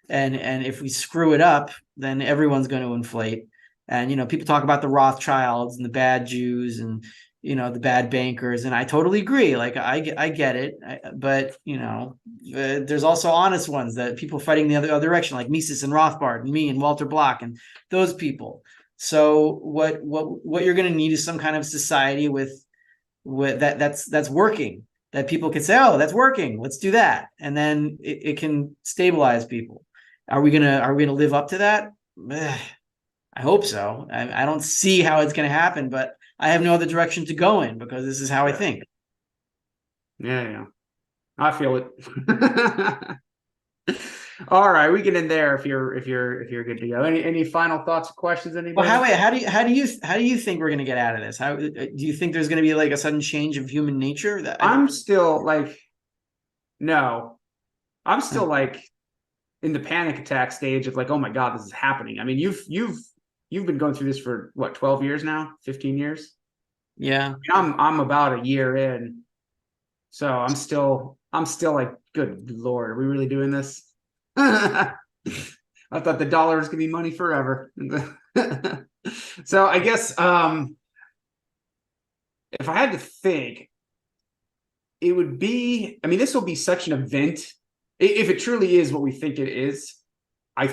And if we screw it up, then everyone's going to inflate. And people talk about the Rothschilds and the bad Jews and the bad bankers, and I totally agree. Like I get it, but there's also honest ones that people fighting the other direction, like Mises and Rothbard and me and Walter Block and those people. So what you're going to need is some kind of society with that's working, that people can say, oh, that's working, let's do that, and then it can stabilize people. Are we gonna live up to that? I hope so. I don't see how it's going to happen, but I have no other direction to go in because this is how I Yeah, think. yeah. I feel it. All right, we can end there if you're good to go. Any final thoughts or questions, Well, anybody? how do you think we're going to get out of this? How do you think there's going to be like a sudden change of human nature? I'm still like, no, I'm still like in the panic attack stage of like, oh my God, this is happening. I mean, you've been going through this for what, 12 years now, 15 years? Yeah. I mean, I'm about a year in, so I'm still like, good Lord, are we really doing this? I thought the dollar was gonna be money forever. So I guess if I had to think, it would be, I mean, this will be such an event. If it truly is what we think it is, I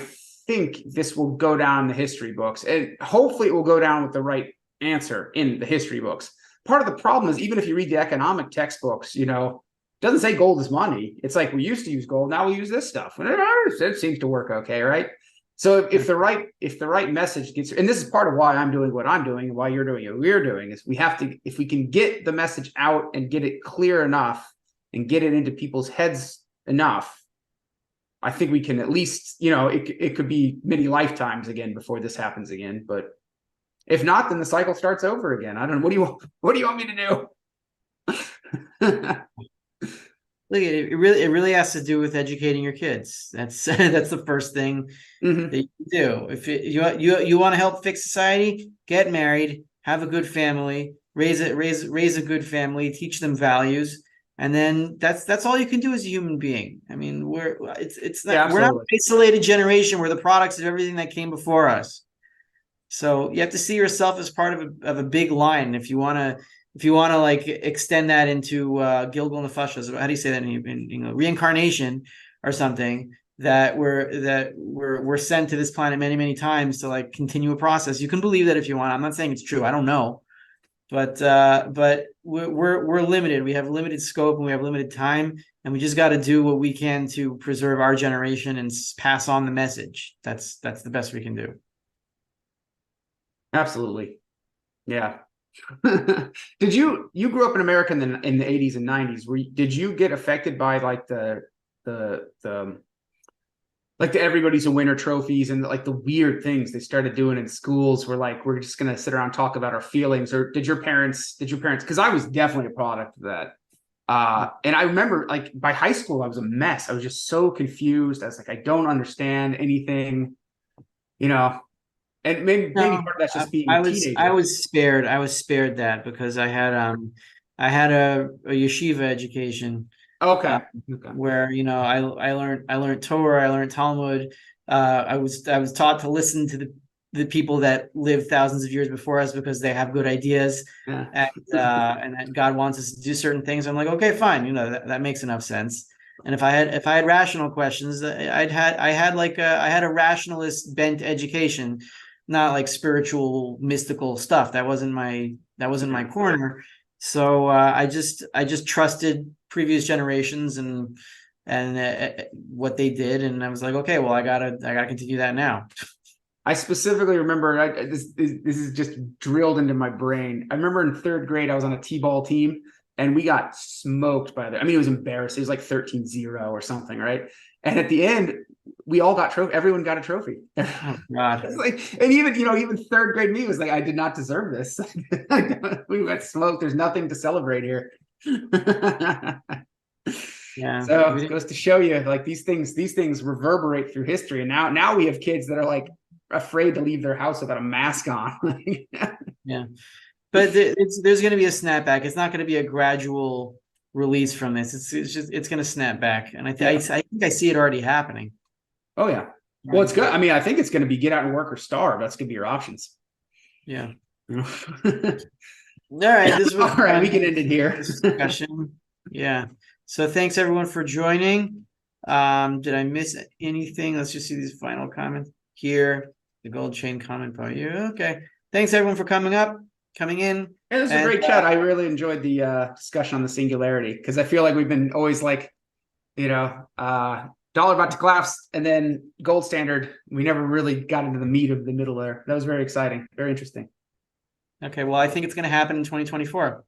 think this will go down in the history books. And hopefully it will go down with the right answer in the history books. Part of the problem is, even if you read the economic textbooks, it doesn't say gold is money. It's like, we used to use gold, now we use this stuff. And it seems to work okay, right? So if the right message gets, and this is part of why I'm doing what I'm doing and why you're doing what we're doing, is we have to, if we can get the message out and get it clear enough and get it into people's heads enough, I think we can at least, it could be many lifetimes again before this happens again. But if not, then the cycle starts over again. I don't know. What do you want me to do? Look, it really has to do with educating your kids. That's that's the first thing that you do. If you want to help fix society, get married, have a good family, raise a good family, teach them values, and then that's all you can do as a human being. I mean, we're not an isolated generation. We're the products of everything that came before us. So you have to see yourself as part of a big line. If you want to like extend that into Gilgal Nefashos, how do you say that in reincarnation or something, that we're sent to this planet many, many times to like continue a process. You can believe that if you want. I'm not saying it's true. I don't know. But we're limited. We have limited scope and we have limited time, and we just got to do what we can to preserve our generation and pass on the message. That's the best we can do. Absolutely. Yeah. Did you grew up in America in the 80s and 90s? Did you get affected by like the everybody's a winner trophies and like the weird things they started doing in schools where like we're just gonna sit around and talk about our feelings? Or did your parents, because I was definitely a product of that. And I remember like by high school I was a mess. I was just so confused. I was like, I don't understand anything, and maybe part of that's just being a teenager. I was spared that because I had a yeshiva education. Okay. Where I learned Torah, I learned Talmud. I was taught to listen to the people that lived thousands of years before us because they have good ideas, Yeah. and that God wants us to do certain things. I'm like, okay, fine, that makes enough sense. And if I had rational questions, I had a rationalist bent education, not like spiritual mystical stuff. That wasn't my corner. So I just trusted previous generations and what they did, and I was like, okay, well, I gotta continue that now. I specifically remember, this is just drilled into my brain. I remember in third grade, I was on a t-ball team and we got smoked by it was embarrassing. It was like 13-0 or something, right? And at the end, we all got everyone got a trophy. Oh God. And even third grade me was like, I did not deserve this. We got smoked. There's nothing to celebrate here. Yeah. So it goes to show you, like, these things reverberate through history. And now we have kids that are like afraid to leave their house without a mask on. Yeah. But there's going to be a snapback. It's not going to be a gradual release from this. It's going to snap back, and I think I see it already happening. Oh yeah. Well, it's good. I mean, I think it's going to be get out and work or starve. That's going to be your options. Yeah. All right. This was all right. We can end it here. Discussion. Yeah. So thanks everyone for joining. Did I miss anything? Let's just see these final comments here. The gold chain comment by you. Okay. Thanks everyone for coming in. Yeah, this was a great chat. I really enjoyed the discussion on the singularity, because I feel like we've been always like, dollar about to collapse and then gold standard. We never really got into the meat of the middle there. That was very exciting, very interesting. Okay, well, I think it's going to happen in 2024.